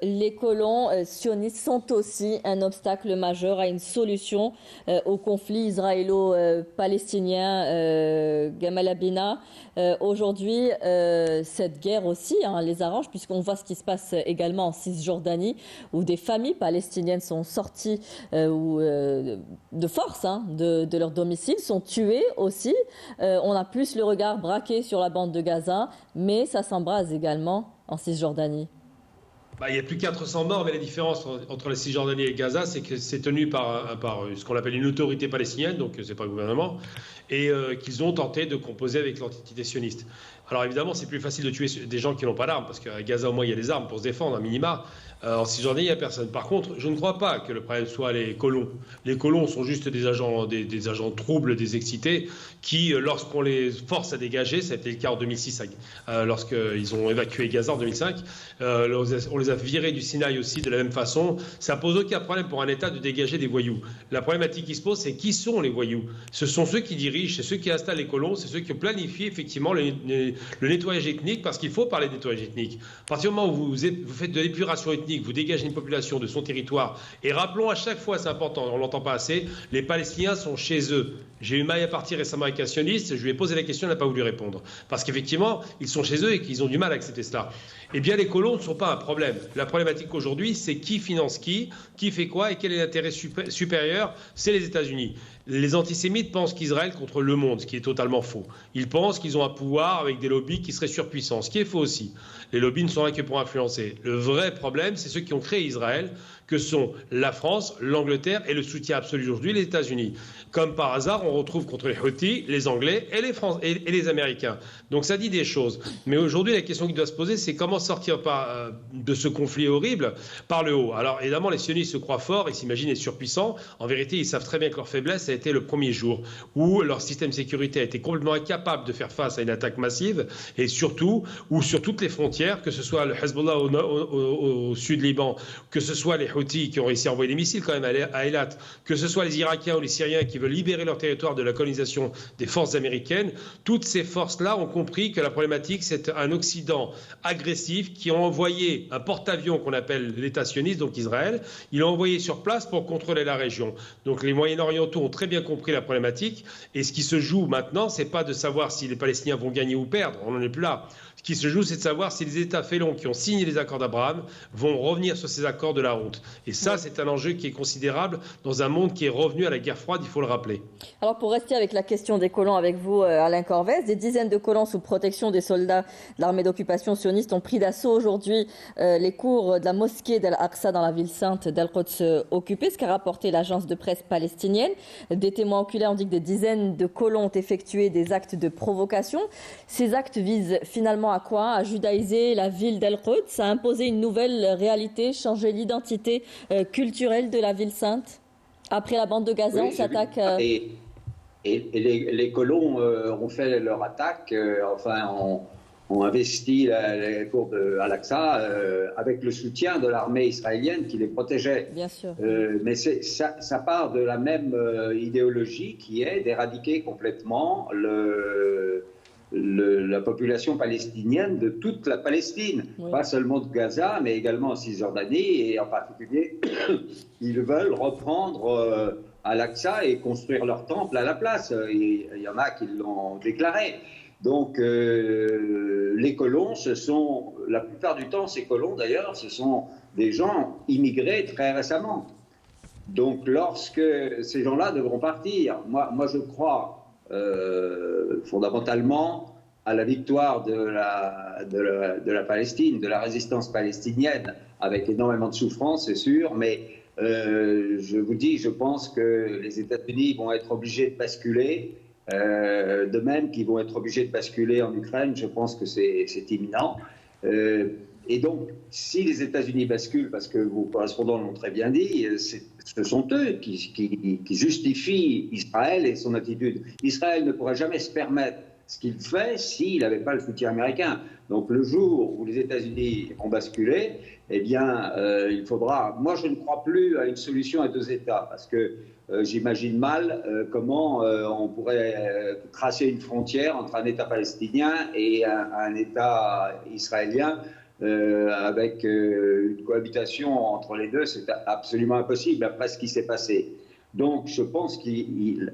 les colons sionistes sont aussi un obstacle majeur à une solution au conflit israélo-palestinien Gamal Abina. Aujourd'hui, cette guerre aussi les arrange, puisqu'on voit ce qui se passe également en Cisjordanie, où des familles palestiniennes sont sorties de force de leur domicile, sont tuées aussi. On a plus le regard braqué sur la bande de Gaza, mais ça s'embrase également en Cisjordanie. Il y a plus de 400 morts, mais la différence entre la Cisjordanie et Gaza, c'est que c'est tenu par ce qu'on appelle une autorité palestinienne, donc c'est pas le gouvernement, et qu'ils ont tenté de composer avec l'entité sioniste. Alors évidemment, c'est plus facile de tuer des gens qui n'ont pas d'armes, parce qu'à Gaza, au moins, il y a des armes pour se défendre, un minima. En Cisjordanie, il n'y a personne. Par contre, je ne crois pas que le problème soit les colons. Les colons sont juste des agents troubles, des excités, qui, lorsqu'on les force à dégager, ça a été le cas en 2006, lorsqu'ils ont évacué Gaza en 2005, on les a virés du Sinaï aussi de la même façon. Ça pose aucun problème pour un État de dégager des voyous. La problématique qui se pose, c'est qui sont les voyous? Ce sont ceux qui dirigent, c'est ceux qui installent les colons, c'est ceux qui planifient effectivement le nettoyage ethnique, parce qu'il faut parler de nettoyage ethnique. À partir du moment où vous faites de l'épuration ethnique, vous dégagez une population de son territoire, et rappelons à chaque fois, c'est important, on ne l'entend pas assez, les Palestiniens sont chez eux. J'ai eu maille à partir récemment avec un sioniste, je lui ai posé la question, il n'a pas voulu répondre. Parce qu'effectivement, ils sont chez eux et qu'ils ont du mal à accepter cela. Eh bien, les colons ne sont pas un problème. La problématique aujourd'hui, c'est qui finance qui fait quoi et quel est l'intérêt supérieur, c'est les États-Unis. Les antisémites pensent qu'Israël contrôle le monde, ce qui est totalement faux. Ils pensent qu'ils ont un pouvoir avec des lobbies qui seraient surpuissants, ce qui est faux aussi. Les lobbies ne sont là que pour influencer. Le vrai problème, c'est ceux qui ont créé Israël, que sont la France, l'Angleterre et le soutien absolu aujourd'hui, les États-Unis. Comme par hasard, on retrouve contre les Houthis les Anglais et les Américains. Donc ça dit des choses. Mais aujourd'hui, la question qui doit se poser, c'est comment sortir de ce conflit horrible par le haut. Alors évidemment, les sionistes se croient forts et s'imaginent être surpuissants. En vérité, ils savent très bien que leur faiblesse a été le premier jour où leur système de sécurité a été complètement incapable de faire face à une attaque massive, et surtout, ou sur toutes les frontières, que ce soit le Hezbollah au sud Liban, que ce soit les Houthis qui ont réussi à envoyer des missiles quand même à Eilat, que ce soit les Irakiens ou les Syriens qui veulent libérer leur territoire de la colonisation des forces américaines, toutes ces forces-là ont compris que la problématique, c'est un Occident agressif qui a envoyé un porte-avions qu'on appelle l'État sioniste, donc Israël. Il l'a envoyé sur place pour contrôler la région. Donc les Moyen-Orientaux ont très bien compris la problématique. Et ce qui se joue maintenant, c'est pas de savoir si les Palestiniens vont gagner ou perdre. On n'en est plus là. Ce qui se joue, c'est de savoir si les États félons qui ont signé les accords d'Abraham vont revenir sur ces accords de la honte. Et ça, c'est un enjeu qui est considérable dans un monde qui est revenu à la guerre froide, il faut le rappeler. Alors, Alors pour rester avec la question des colons avec vous, Alain Corvès, des dizaines de colons sous protection des soldats de l'armée d'occupation sioniste ont pris d'assaut aujourd'hui les cours de la mosquée d'Al-Aqsa dans la ville sainte d'Al-Quds occupée, ce qu'a rapporté l'agence de presse palestinienne. Des témoins oculaires ont dit que des dizaines de colons ont effectué des actes de provocation. Ces actes visent finalement à quoi? À judaïser la ville d'Al-Quds, à imposer une nouvelle réalité, changer l'identité culturelle de la ville sainte. Après la bande de Gaza, on s'attaque... Et les colons ont fait leur attaque, ont investi les cours d'Al-Aqsa avec le soutien de l'armée israélienne qui les protégeait. Bien sûr. Mais ça part de la même idéologie qui est d'éradiquer complètement la population palestinienne de toute la Palestine, oui. Pas seulement de Gaza, mais également en Cisjordanie, et en particulier, ils veulent reprendre Al-Aqsa et construire leur temple à la place. Il y en a qui l'ont déclaré. Donc, les colons, la plupart du temps, ces colons d'ailleurs, ce sont des gens immigrés très récemment. Donc, lorsque ces gens-là devront partir, moi je crois fondamentalement à la victoire de la Palestine, de la résistance palestinienne, avec énormément de souffrance, c'est sûr, mais je vous dis, je pense que les États-Unis vont être obligés de basculer, de même qu'ils vont être obligés de basculer en Ukraine, je pense que c'est imminent. Et donc, si les États-Unis basculent, parce que vos correspondants l'ont très bien dit, ce sont eux qui justifient Israël et son attitude. Israël ne pourra jamais se permettre ce qu'il fait s'il n'avait pas le soutien américain. Donc le jour où les États-Unis ont basculé, eh bien, il faudra... Moi, je ne crois plus à une solution à deux États, parce que j'imagine mal comment on pourrait tracer une frontière entre un État palestinien et un État israélien. Avec une cohabitation entre les deux, c'est absolument impossible après ce qui s'est passé. Donc je pense que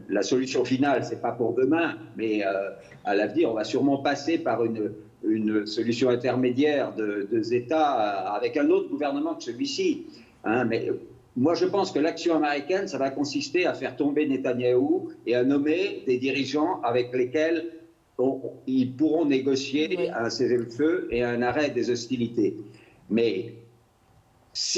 la solution finale, c'est pas pour demain, mais à l'avenir, on va sûrement passer par une solution intermédiaire de deux États avec un autre gouvernement que celui-ci. Hein, mais moi, je pense que l'action américaine, ça va consister à faire tomber Netanyahou et à nommer des dirigeants avec lesquels ils pourront négocier un cessez-le-feu et un arrêt des hostilités. Mais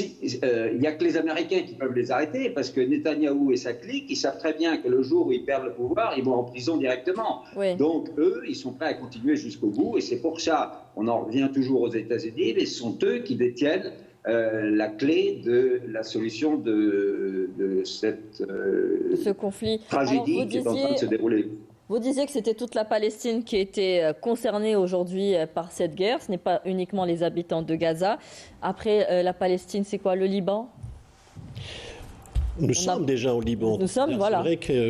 il n'y a que les Américains qui peuvent les arrêter, parce que Netanyahou et sa clique, ils savent très bien que le jour où ils perdent le pouvoir, ils vont en prison directement. Oui. Donc eux, ils sont prêts à continuer jusqu'au bout, et c'est pour ça, on en revient toujours aux États-Unis, mais ce sont eux qui détiennent la clé de la solution de ce conflit. Tragédie qui est en train de se dérouler. Vous disiez que c'était toute la Palestine qui était concernée aujourd'hui par cette guerre. Ce n'est pas uniquement les habitants de Gaza. Après la Palestine, c'est quoi, le Liban ? Nous sommes déjà au Liban. Nous sommes, voilà.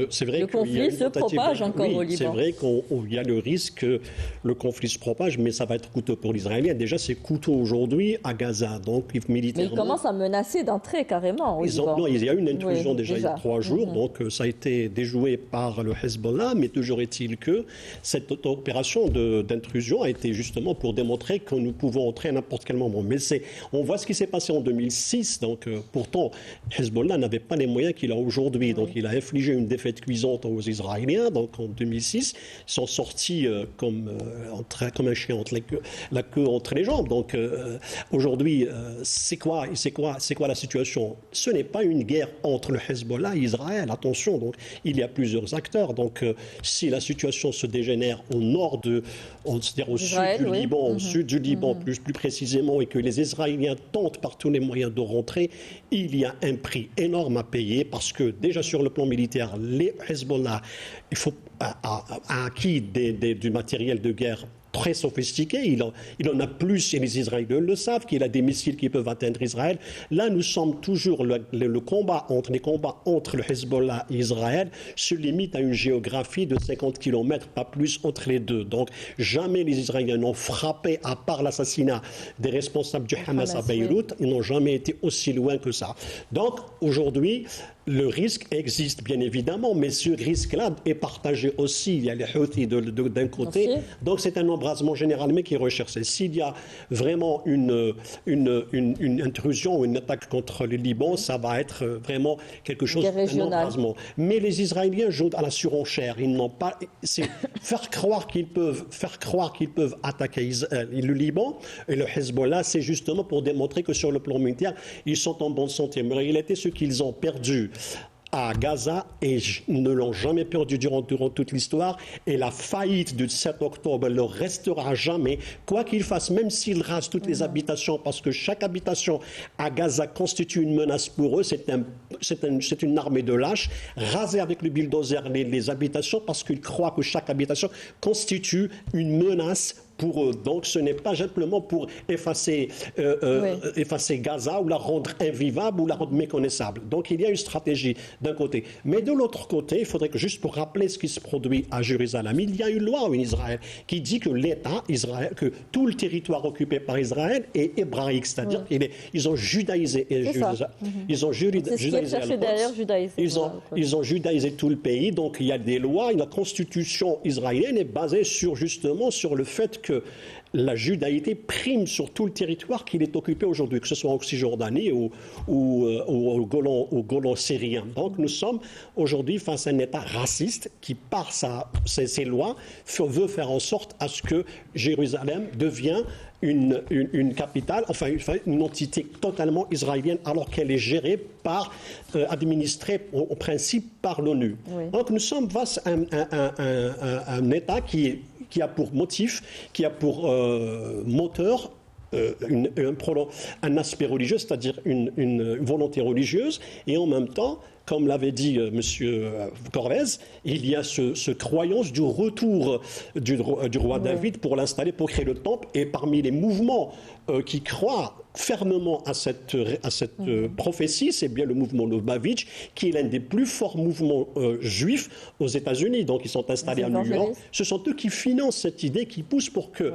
C'est vrai le conflit se propage encore au Liban. C'est vrai qu'il y a le risque que le conflit se propage, mais ça va être coûteux pour l'Israélien. Déjà, c'est coûteux aujourd'hui à Gaza. Donc, militairement... Mais ils commencent à menacer d'entrer carrément au Liban. Non, il y a eu une intrusion déjà il y a 3 jours. Donc, ça a été déjoué par le Hezbollah. Mais toujours est-il que cette opération d'intrusion a été justement pour démontrer que nous pouvons entrer à n'importe quel moment. Mais on voit ce qui s'est passé en 2006. Donc, pourtant, Hezbollah n'avait pas les moyens qu'il a aujourd'hui. Donc, il a infligé une défaite cuisante aux Israéliens. Donc, en 2006, ils sont sortis comme un chien entre la queue entre les jambes. Donc, aujourd'hui, c'est quoi la situation ? Ce n'est pas une guerre entre le Hezbollah et Israël. Attention, donc, il y a plusieurs acteurs. Donc, si la situation se dégénère au nord c'est-à-dire au sud du Liban, au sud du Liban plus précisément, et que les Israéliens tentent par tous les moyens de rentrer, il y a un prix énorme à payer, parce que déjà sur le plan militaire, les Hezbollah a acquis du matériel de guerre très sophistiqué. Il en a plus, et les Israéliens le savent, qu'il a des missiles qui peuvent atteindre Israël. Là, nous sommes toujours les combats entre le Hezbollah et Israël se limitent à une géographie de 50 km, pas plus entre les deux. Donc, jamais les Israéliens n'ont frappé, à part l'assassinat des responsables du Hamas à Beyrouth, ils n'ont jamais été aussi loin que ça. Donc, aujourd'hui, le risque existe bien évidemment, mais ce risque-là est partagé aussi. Il y a les Houthis d'un côté, donc c'est un nombre rasement général, mais qui est recherché. S'il y a vraiment une intrusion ou une attaque contre le Liban, ça va être vraiment quelque chose d'un rasement. Mais les Israéliens jouent à la surenchère. Ils n'ont pas. C'est faire croire qu'ils peuvent attaquer le Liban et le Hezbollah, c'est justement pour démontrer que sur le plan militaire, ils sont en bonne santé. Mais en réalité, ce qu'ils ont perdu à Gaza et ne l'ont jamais perdu durant toute l'histoire, et la faillite du 7 octobre leur restera jamais, quoi qu'ils fassent, même s'ils rasent toutes les habitations, parce que chaque habitation à Gaza constitue une menace pour eux. C'est une armée de lâches, raser avec le bulldozer les habitations parce qu'ils croient que chaque habitation constitue une menace pour eux. Donc ce n'est pas simplement pour effacer Gaza ou la rendre invivable ou la rendre méconnaissable. Donc il y a une stratégie d'un côté. Mais de l'autre côté, il faudrait que, juste pour rappeler ce qui se produit à Jérusalem, il y a une loi en Israël qui dit que l'État Israël, que tout le territoire occupé par Israël est hébraïque, c'est-à-dire qu'ils ont judaïsé. Ils ont judaïsé. Ils ont judaïsé tout le pays. Donc il y a des lois. La constitution israélienne est basée justement sur le fait que la judaïté prime sur tout le territoire qu'il est occupé aujourd'hui, que ce soit en Cisjordanie ou au Golan syrien. Donc nous sommes aujourd'hui face à un État raciste qui, par ses lois, veut faire en sorte à ce que Jérusalem devienne une capitale, enfin une entité totalement israélienne, alors qu'elle est gérée administrée au principe par l'ONU. Oui. Donc nous sommes face à un État qui a pour motif, qui a pour moteur un aspect religieux, c'est-à-dire une volonté religieuse, et en même temps, comme l'avait dit M. Corrèze, il y a ce croyance du retour du roi David pour l'installer, pour créer le temple. Et parmi les mouvements qui croient fermement à cette prophétie, c'est bien le mouvement Lubavitch, qui est l'un des plus forts mouvements juifs aux États-Unis. Donc ils sont installés à New York. Ce sont eux qui financent cette idée, qui poussent pour que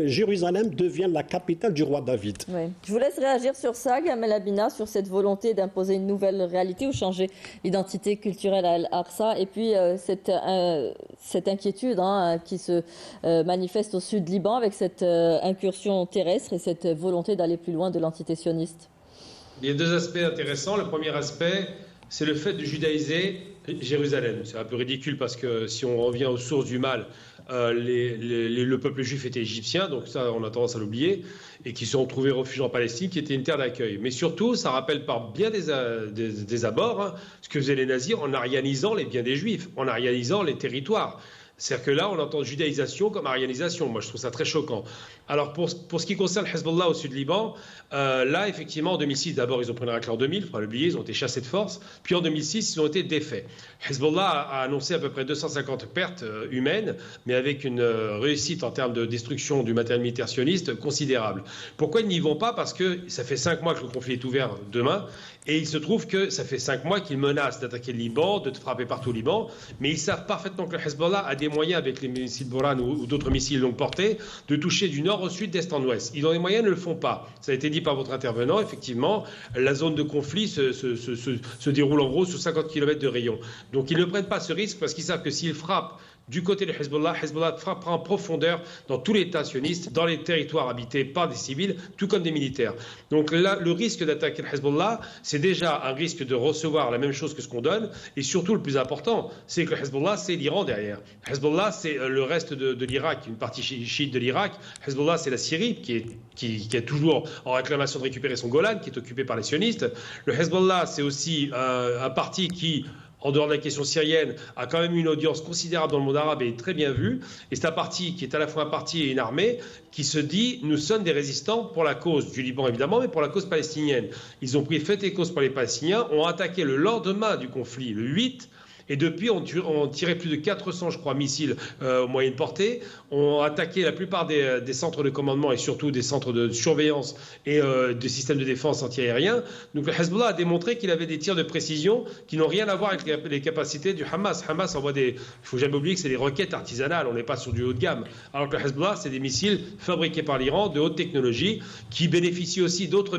Jérusalem devienne la capitale du roi David. Oui. Je vous laisse réagir sur ça, Gamel Abina, sur cette volonté d'imposer une nouvelle réalité ou changer l'identité culturelle à Al-Aqsa, et puis cette inquiétude qui se manifeste au sud Liban avec cette incursion terrestre et cette volonté d'aller plus loin de l'entité sioniste. Il y a deux aspects intéressants. Le premier aspect, c'est le fait de judaïser Jérusalem. C'est un peu ridicule parce que si on revient aux sources du mal, le peuple juif était égyptien, donc ça on a tendance à l'oublier, et qui se sont trouvés refuge en Palestine, qui était une terre d'accueil. Mais surtout, ça rappelle par bien des abords ce que faisaient les nazis en arianisant les biens des juifs, en arianisant les territoires. C'est-à-dire que là, on entend judaïsation comme arianisation. Moi, je trouve ça très choquant. Alors, pour ce qui concerne Hezbollah au sud Liban, là, effectivement, en 2006, d'abord, ils ont pris un raclée en 2000, il faut pas l'oublier, ils ont été chassés de force. Puis en 2006, ils ont été défaits. Hezbollah a annoncé à peu près 250 pertes humaines, mais avec une réussite en termes de destruction du matériel militaire sioniste considérable. Pourquoi ils n'y vont pas? Parce que ça fait 5 mois que le conflit est ouvert demain. Et il se trouve que ça fait 5 mois qu'ils menacent d'attaquer le Liban, de frapper partout au Liban, mais ils savent parfaitement que le Hezbollah a des moyens, avec les missiles Boran ou d'autres missiles longue portée, de toucher du nord au sud, d'est en ouest. Ils ont les moyens, ne le font pas. Ça a été dit par votre intervenant, effectivement, la zone de conflit se déroule en gros sur 50 km de rayon. Donc ils ne prennent pas ce risque parce qu'ils savent que s'ils frappent du côté de Hezbollah frappera en profondeur dans tout l'État sioniste, dans les territoires habités par des civils, tout comme des militaires. Donc là, le risque d'attaquer le Hezbollah, c'est déjà un risque de recevoir la même chose que ce qu'on donne. Et surtout, le plus important, c'est que le Hezbollah, c'est l'Iran derrière. Hezbollah, c'est le reste de l'Irak, une partie chiite de l'Irak. Hezbollah, c'est la Syrie, qui est toujours en réclamation de récupérer son Golan, qui est occupé par les sionistes. Le Hezbollah, c'est aussi un parti qui, en dehors de la question syrienne, a quand même une audience considérable dans le monde arabe et est très bien vue. Et c'est un parti qui est à la fois un parti et une armée qui se dit « nous sommes des résistants pour la cause du Liban évidemment, mais pour la cause palestinienne ». Ils ont pris fait et cause pour les Palestiniens, ont attaqué le lendemain du conflit, le 8, et depuis, on tiré plus de 400, je crois, missiles moyenne portée, ont attaqué la plupart des centres de commandement et surtout des centres de surveillance et des systèmes de défense antiaériens. Donc le Hezbollah a démontré qu'il avait des tirs de précision qui n'ont rien à voir avec les capacités du Hamas. Hamas envoie il ne faut jamais oublier que c'est des roquettes artisanales, on n'est pas sur du haut de gamme. Alors que le Hezbollah, c'est des missiles fabriqués par l'Iran de haute technologie qui bénéficient aussi d'autres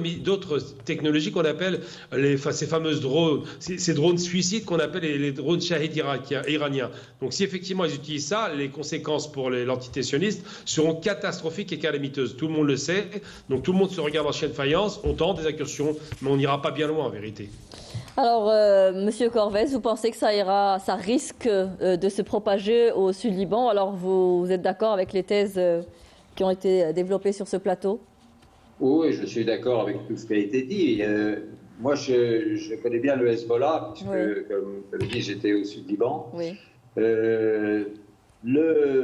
technologies qu'on appelle ces fameuses drones, ces drones suicides qu'on appelle les drones shahid iranien. Donc si effectivement ils utilisent ça, les conséquences pour l'entité sioniste seront catastrophiques et calamiteuses. Tout le monde le sait, donc tout le monde se regarde en chien de faïence, on tente des incursions, mais on n'ira pas bien loin en vérité. Alors, Monsieur Corvès, vous pensez que ça risque de se propager au Sud-Liban? Alors, vous êtes d'accord avec les thèses qui ont été développées sur ce plateau? Oui, je suis d'accord avec tout ce qui a été dit. Moi, je connais bien le Hezbollah, puisque, oui, comme je le dis, j'étais au Sud-Liban. Oui. Le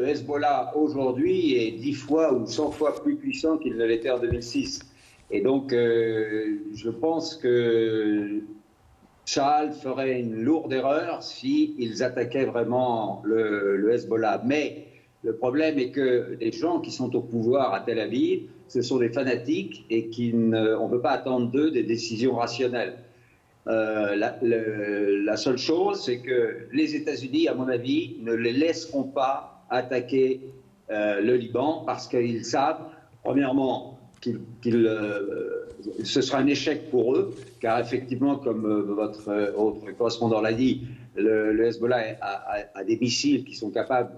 Hezbollah, aujourd'hui, est 10 fois ou 100 fois plus puissant qu'il ne l'était en 2006. Et donc, je pense que Tsahal ferait une lourde erreur s'ils attaquaient vraiment le Hezbollah. Mais le problème est que les gens qui sont au pouvoir à Tel Aviv, ce sont des fanatiques et on ne peut pas attendre d'eux des décisions rationnelles. La seule chose, c'est que les États-Unis, à mon avis, ne les laisseront pas attaquer le Liban parce qu'ils savent, premièrement, ce sera un échec pour eux, car effectivement, comme votre autre correspondant l'a dit, le Hezbollah a des missiles qui sont capables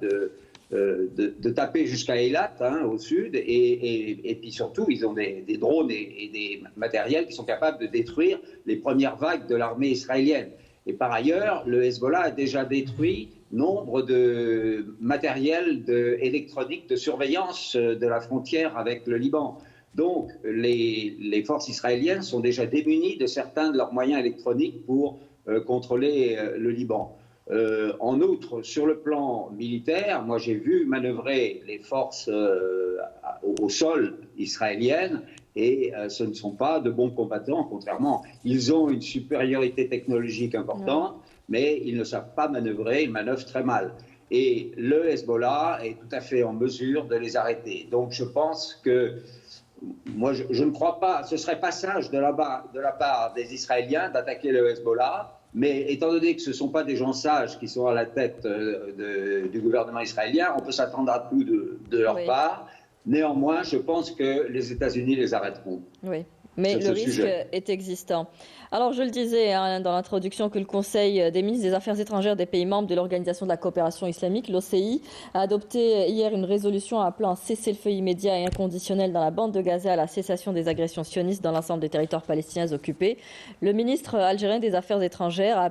de taper jusqu'à Eilat, au sud, et puis surtout, ils ont des drones et des matériels qui sont capables de détruire les premières vagues de l'armée israélienne. Et par ailleurs, le Hezbollah a déjà détruit nombre de matériels électroniques de surveillance de la frontière avec le Liban. Donc, les forces israéliennes sont déjà démunies de certains de leurs moyens électroniques pour contrôler le Liban. En outre, sur le plan militaire, moi j'ai vu manœuvrer les forces au sol israéliennes et ce ne sont pas de bons combattants, contrairement. Ils ont une supériorité technologique importante, mais ils ne savent pas manœuvrer, ils manœuvrent très mal. Et le Hezbollah est tout à fait en mesure de les arrêter. Donc je pense que moi, je ne crois pas, ce serait pas sage de la part des Israéliens d'attaquer le Hezbollah, mais étant donné que ce ne sont pas des gens sages qui sont à la tête du gouvernement israélien, on peut s'attendre à tout de leur part. Néanmoins, je pense que les États-Unis les arrêteront. Oui, mais le risque est existant. Alors, je le disais dans l'introduction que le Conseil des ministres des Affaires étrangères des pays membres de l'Organisation de la coopération islamique, l'OCI, a adopté hier une résolution appelant un cessez-le-feu immédiat et inconditionnel dans la bande de Gaza à la cessation des agressions sionistes dans l'ensemble des territoires palestiniens occupés. Le ministre algérien des Affaires étrangères a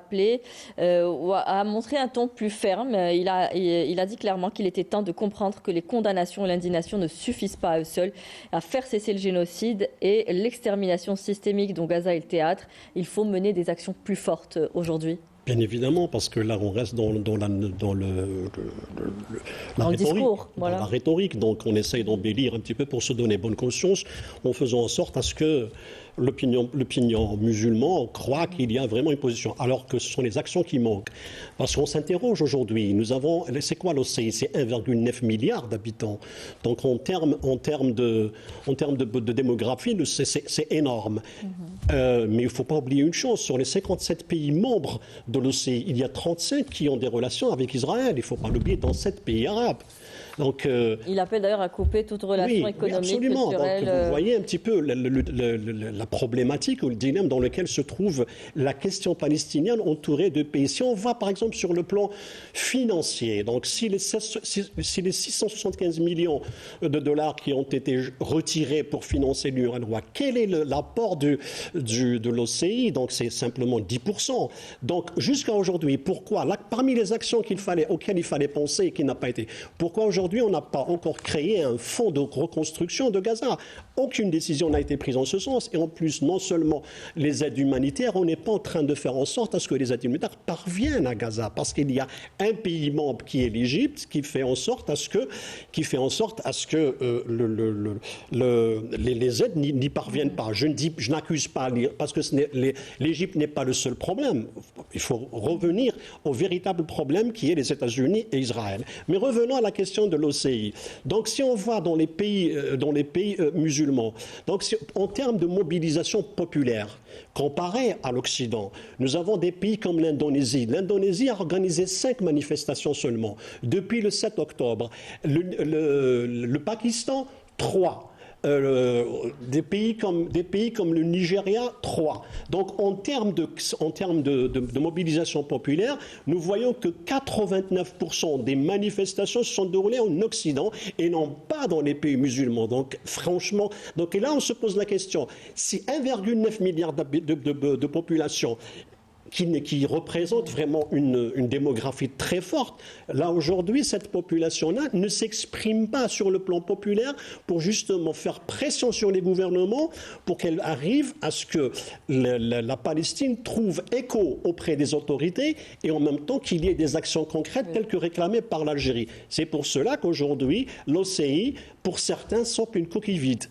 montré un ton plus ferme. Il a dit clairement qu'il était temps de comprendre que les condamnations et l'indignation ne suffisent pas à eux seuls à faire cesser le génocide et l'extermination systémique dont Gaza est le théâtre. Il faut mener des actions plus fortes aujourd'hui. Bien évidemment, parce que là, on reste dans la rhétorique. Donc, on essaye d'embellir un petit peu pour se donner bonne conscience, en faisant en sorte à ce que l'opinion musulmane croit qu'il y a vraiment une position, alors que ce sont les actions qui manquent. Parce qu'on s'interroge aujourd'hui, c'est quoi l'OCI? C'est 1,9 milliard d'habitants. Donc en termes de démographie, c'est énorme. Mais il ne faut pas oublier une chose, sur les 57 pays membres de l'OCI, il y a 35 qui ont des relations avec Israël. Il ne faut pas l'oublier, dans 7 pays arabes. Donc, il appelle d'ailleurs à couper toute relation économique, culturelle. Donc, vous voyez un petit peu la problématique ou le dilemme dans lequel se trouve la question palestinienne entourée de pays. Si on va par exemple sur le plan financier, donc si les 675 millions de dollars qui ont été retirés pour financer l'UNRWA, quel est l'apport de l'OCI? Donc c'est simplement 10%. Donc jusqu'à aujourd'hui, pourquoi parmi les actions auxquelles il fallait penser et qui n'a pas été, pourquoi aujourd'hui on n'a pas encore créé un fonds de reconstruction de Gaza? Aucune décision n'a été prise en ce sens. Et en plus, non seulement les aides humanitaires, on n'est pas en train de faire en sorte à ce que les aides humanitaires parviennent à Gaza. Parce qu'il y a un pays membre qui est l'Égypte qui fait en sorte à ce que les aides n'y parviennent pas. Je n'accuse pas, parce que l'Égypte n'est pas le seul problème. Il faut revenir au véritable problème qui est les États-Unis et Israël. Mais revenons à la question de l'OCI. Donc si on voit dans les pays musulmans, donc en termes de mobilisation populaire, comparé à l'Occident, nous avons des pays comme l'Indonésie. L'Indonésie a organisé 5 manifestations seulement depuis le 7 octobre. Le Pakistan, 3. des pays comme le Nigeria, 3. Donc en termes de mobilisation populaire, nous voyons que 89% des manifestations se sont déroulées en Occident et non pas dans les pays musulmans. Donc franchement, et là on se pose la question, si 1,9 milliard de population qui représente vraiment une démographie très forte. Là, aujourd'hui, cette population-là ne s'exprime pas sur le plan populaire pour justement faire pression sur les gouvernements pour qu'elle arrive à ce que la Palestine trouve écho auprès des autorités et en même temps qu'il y ait des actions concrètes telles que réclamées par l'Algérie. C'est pour cela qu'aujourd'hui, l'OCI, pour certains, semble une coquille vide.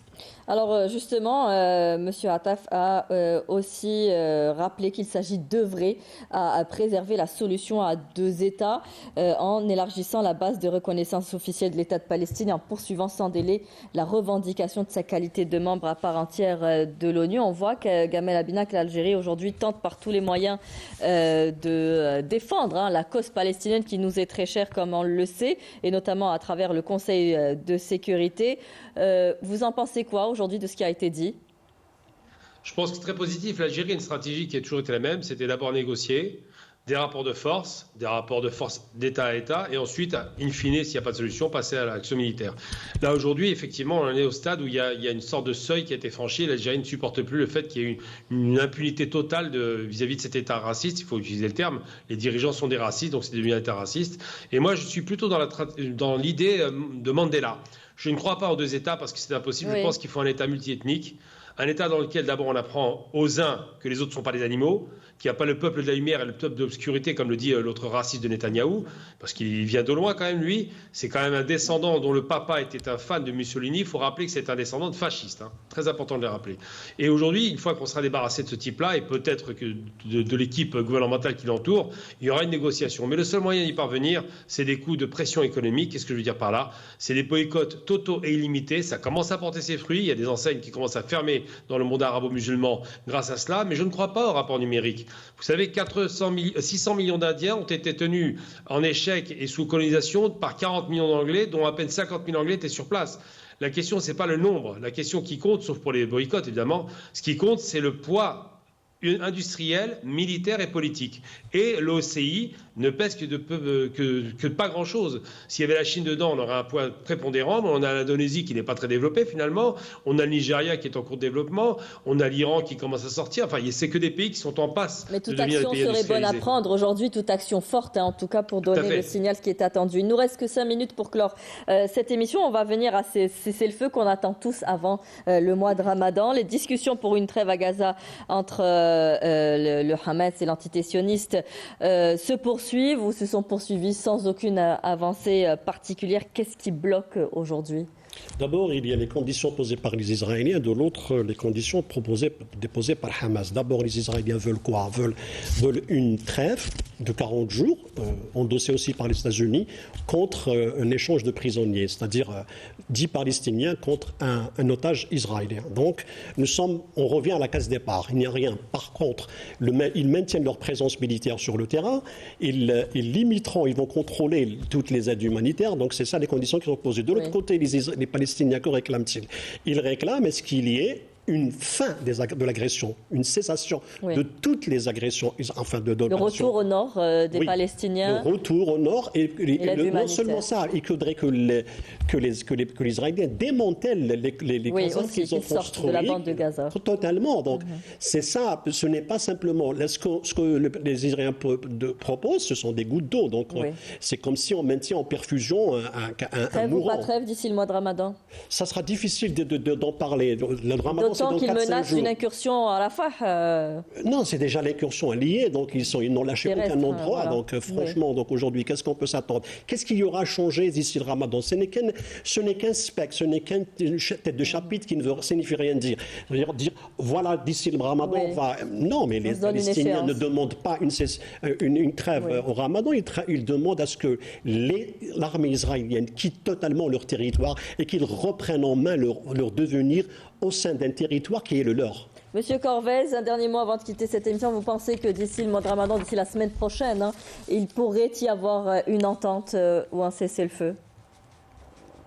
Alors justement, M. Attaf a aussi rappelé qu'il s'agit d'œuvrer à préserver la solution à 2 États en élargissant la base de reconnaissance officielle de l'État de Palestine et en poursuivant sans délai la revendication de sa qualité de membre à part entière de l'ONU. On voit que Gamel Abina, que l'Algérie aujourd'hui tente par tous les moyens de défendre la cause palestinienne qui nous est très chère comme on le sait, et notamment à travers le Conseil de sécurité. Vous en pensez quoi aujourd'hui de ce qui a été dit? Je pense que c'est très positif. L'Algérie a une stratégie qui a toujours été la même. C'était d'abord négocier des rapports de force d'État à État, et ensuite, in fine, s'il n'y a pas de solution, passer à l'action militaire. Là, aujourd'hui, effectivement, on en est au stade où il y a une sorte de seuil qui a été franchi. L'Algérie ne supporte plus le fait qu'il y ait une impunité totale vis-à-vis de cet État raciste. Il faut utiliser le terme. Les dirigeants sont des racistes, donc c'est devenu un État raciste. Et moi, je suis plutôt dans l'idée de Mandela. Je ne crois pas aux 2 États parce que c'est impossible. Oui. Je pense qu'il faut un État multiethnique. Un État dans lequel, d'abord, on apprend aux uns que les autres ne sont pas des animaux, qu'il n'y a pas le peuple de la lumière et le peuple de l'obscurité, comme le dit l'autre raciste de Netanyahou, parce qu'il vient de loin quand même, lui. C'est quand même un descendant dont le papa était un fan de Mussolini. Il faut rappeler que c'est un descendant de fasciste. Très important de le rappeler. Et aujourd'hui, une fois qu'on sera débarrassé de ce type-là, et peut-être que de l'équipe gouvernementale qui l'entoure, il y aura une négociation. Mais le seul moyen d'y parvenir, c'est des coups de pression économique. Qu'est-ce que je veux dire par là? C'est des boycotts totaux et illimités. Ça commence à porter ses fruits. Il y a des enseignes qui commencent à fermer dans le monde arabo-musulman grâce à cela, mais je ne crois pas au rapport numérique. Vous savez, 600 millions d'Indiens ont été tenus en échec et sous colonisation par 40 millions d'Anglais, dont à peine 50 000 Anglais étaient sur place. La question, ce n'est pas le nombre. La question qui compte, sauf pour les boycotts évidemment, ce qui compte, c'est le poids industriel, militaire et politique. Et l'OCI ne pèse que pas grand-chose. S'il y avait la Chine dedans, on aurait un poids prépondérant, mais on a l'Indonésie qui n'est pas très développée finalement, on a le Nigeria qui est en cours de développement, on a l'Iran qui commence à sortir, enfin c'est que des pays qui sont en passe. Mais toute action serait bonne à prendre aujourd'hui, toute action forte, en tout cas pour donner le signal qui est attendu. Il nous reste que 5 minutes pour clore cette émission. On va venir à ces cessez-le-feu qu'on attend tous avant le mois de Ramadan. Les discussions pour une trêve à Gaza entre le Hamas et l'entité sioniste se poursuivent ou se sont poursuivies sans aucune avancée particulière. Qu'est-ce qui bloque aujourd'hui ? D'abord, il y a les conditions posées par les Israéliens, de l'autre, les conditions déposées par Hamas. D'abord, les Israéliens veulent quoi ? Veulent une trêve de 40 jours, endossée aussi par les États-Unis, contre un échange de prisonniers, c'est-à-dire 10 Palestiniens contre un otage israélien. Donc, on revient à la case départ. Il n'y a rien. Par contre, ils maintiennent leur présence militaire sur le terrain, ils vont contrôler toutes les aides humanitaires. Donc, c'est ça les conditions qui sont posées. De l'autre côté, les Palestiniens, que réclament-ils ? Ils réclament est-ce qu'il y ait une fin de l'agression, une cessation de toutes les agressions, enfin de le retour au nord des Palestiniens. Le retour au nord et non seulement ça, il faudrait que les Israéliens démantèlent les casernes qu'ils ont construites de la bande de Gaza. Totalement. Donc c'est ça. Ce n'est pas simplement ce que les Israéliens proposent. Ce sont des gouttes d'eau. Donc c'est comme si on maintient en perfusion un mourant. Pas trêve d'ici le mois de Ramadan. Ça sera difficile d'en parler. Le Ramadan. Tant qu'ils menacent une incursion à Rafah. Non, c'est déjà l'incursion liée, donc ils n'ont lâché aucun endroit. Voilà. Donc franchement, donc aujourd'hui, qu'est-ce qu'on peut s'attendre ? Qu'est-ce qu'il y aura changé d'ici le Ramadan ? Ce n'est qu'un spectre, ce n'est qu'une tête de chapitre qui ne signifie rien dire. Dire voilà, d'ici le Ramadan, on va. Non, mais les Palestiniens ne demandent pas une trêve au Ramadan. Ils demandent à ce que l'armée israélienne quitte totalement leur territoire et qu'ils reprennent en main leur devenir au sein d'un territoire qui est le leur. Monsieur Corvez, un dernier mot avant de quitter cette émission. Vous pensez que d'ici le mois de Ramadan, d'ici la semaine prochaine, il pourrait y avoir une entente ou un cessez-le-feu ?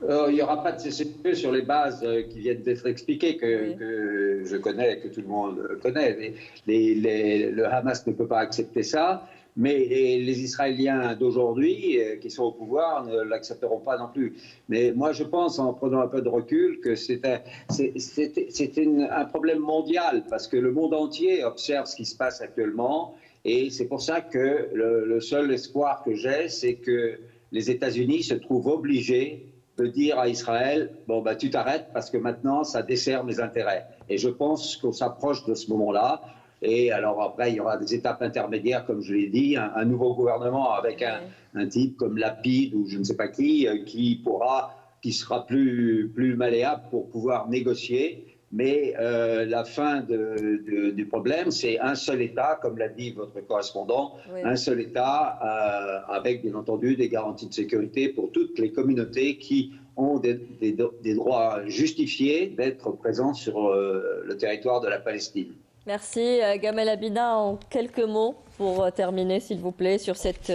Il n'y aura pas de cessez-le-feu sur les bases qui viennent d'être expliquées, que je connais, que tout le monde connaît. Le Hamas ne peut pas accepter ça, mais les Israéliens d'aujourd'hui, qui sont au pouvoir, ne l'accepteront pas non plus. Mais moi, je pense, en prenant un peu de recul, que c'est un problème mondial, parce que le monde entier observe ce qui se passe actuellement, et c'est pour ça que le seul espoir que j'ai, c'est que les États-Unis se trouvent obligés de dire à Israël, bon, tu t'arrêtes parce que maintenant, ça dessert mes intérêts. Et je pense qu'on s'approche de ce moment-là. Et alors après, il y aura des étapes intermédiaires, comme je l'ai dit, un nouveau gouvernement avec un type comme Lapid ou je ne sais pas qui sera plus malléable pour pouvoir négocier. Mais la fin du problème, c'est un seul État, comme l'a dit votre correspondant, un seul État avec bien entendu des garanties de sécurité pour toutes les communautés qui ont des droits justifiés d'être présents sur le territoire de la Palestine. Merci. Gamel Abina, en quelques mots pour terminer, s'il vous plaît, sur cette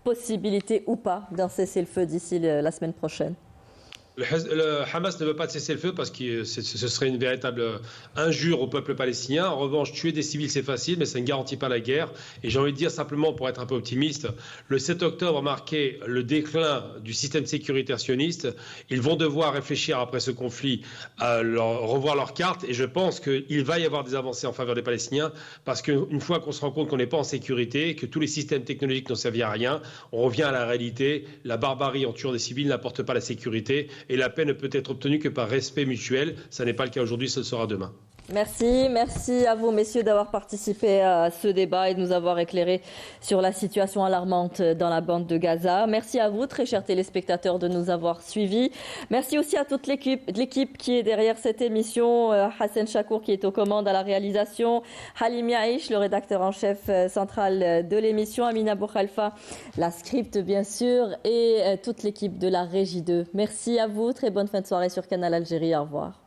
possibilité ou pas d'un cessez-le-feu d'ici la semaine prochaine. Le Hamas ne veut pas de cessez-le-feu parce que ce serait une véritable injure au peuple palestinien. En revanche, tuer des civils, c'est facile, mais ça ne garantit pas la guerre. Et j'ai envie de dire simplement, pour être un peu optimiste, le 7 octobre marquait le déclin du système sécuritaire sioniste. Ils vont devoir réfléchir après ce conflit à revoir leurs cartes. Et je pense qu'il va y avoir des avancées en faveur des Palestiniens parce qu'une fois qu'on se rend compte qu'on n'est pas en sécurité, que tous les systèmes technologiques n'ont servi à rien, on revient à la réalité. La barbarie en tuant des civils n'apporte pas la sécurité. Et la paix ne peut être obtenue que par respect mutuel. Ça n'est pas le cas aujourd'hui, ce sera demain. Merci à vous messieurs d'avoir participé à ce débat et de nous avoir éclairé sur la situation alarmante dans la bande de Gaza. Merci à vous, très chers téléspectateurs, de nous avoir suivis. Merci aussi à toute l'équipe qui est derrière cette émission. Hassan Chakour qui est aux commandes à la réalisation, Halim Yaïch, le rédacteur en chef central de l'émission, Amina Bouchalfa, la script bien sûr, et toute l'équipe de la Régie 2. Merci à vous, très bonne fin de soirée sur Canal Algérie, au revoir.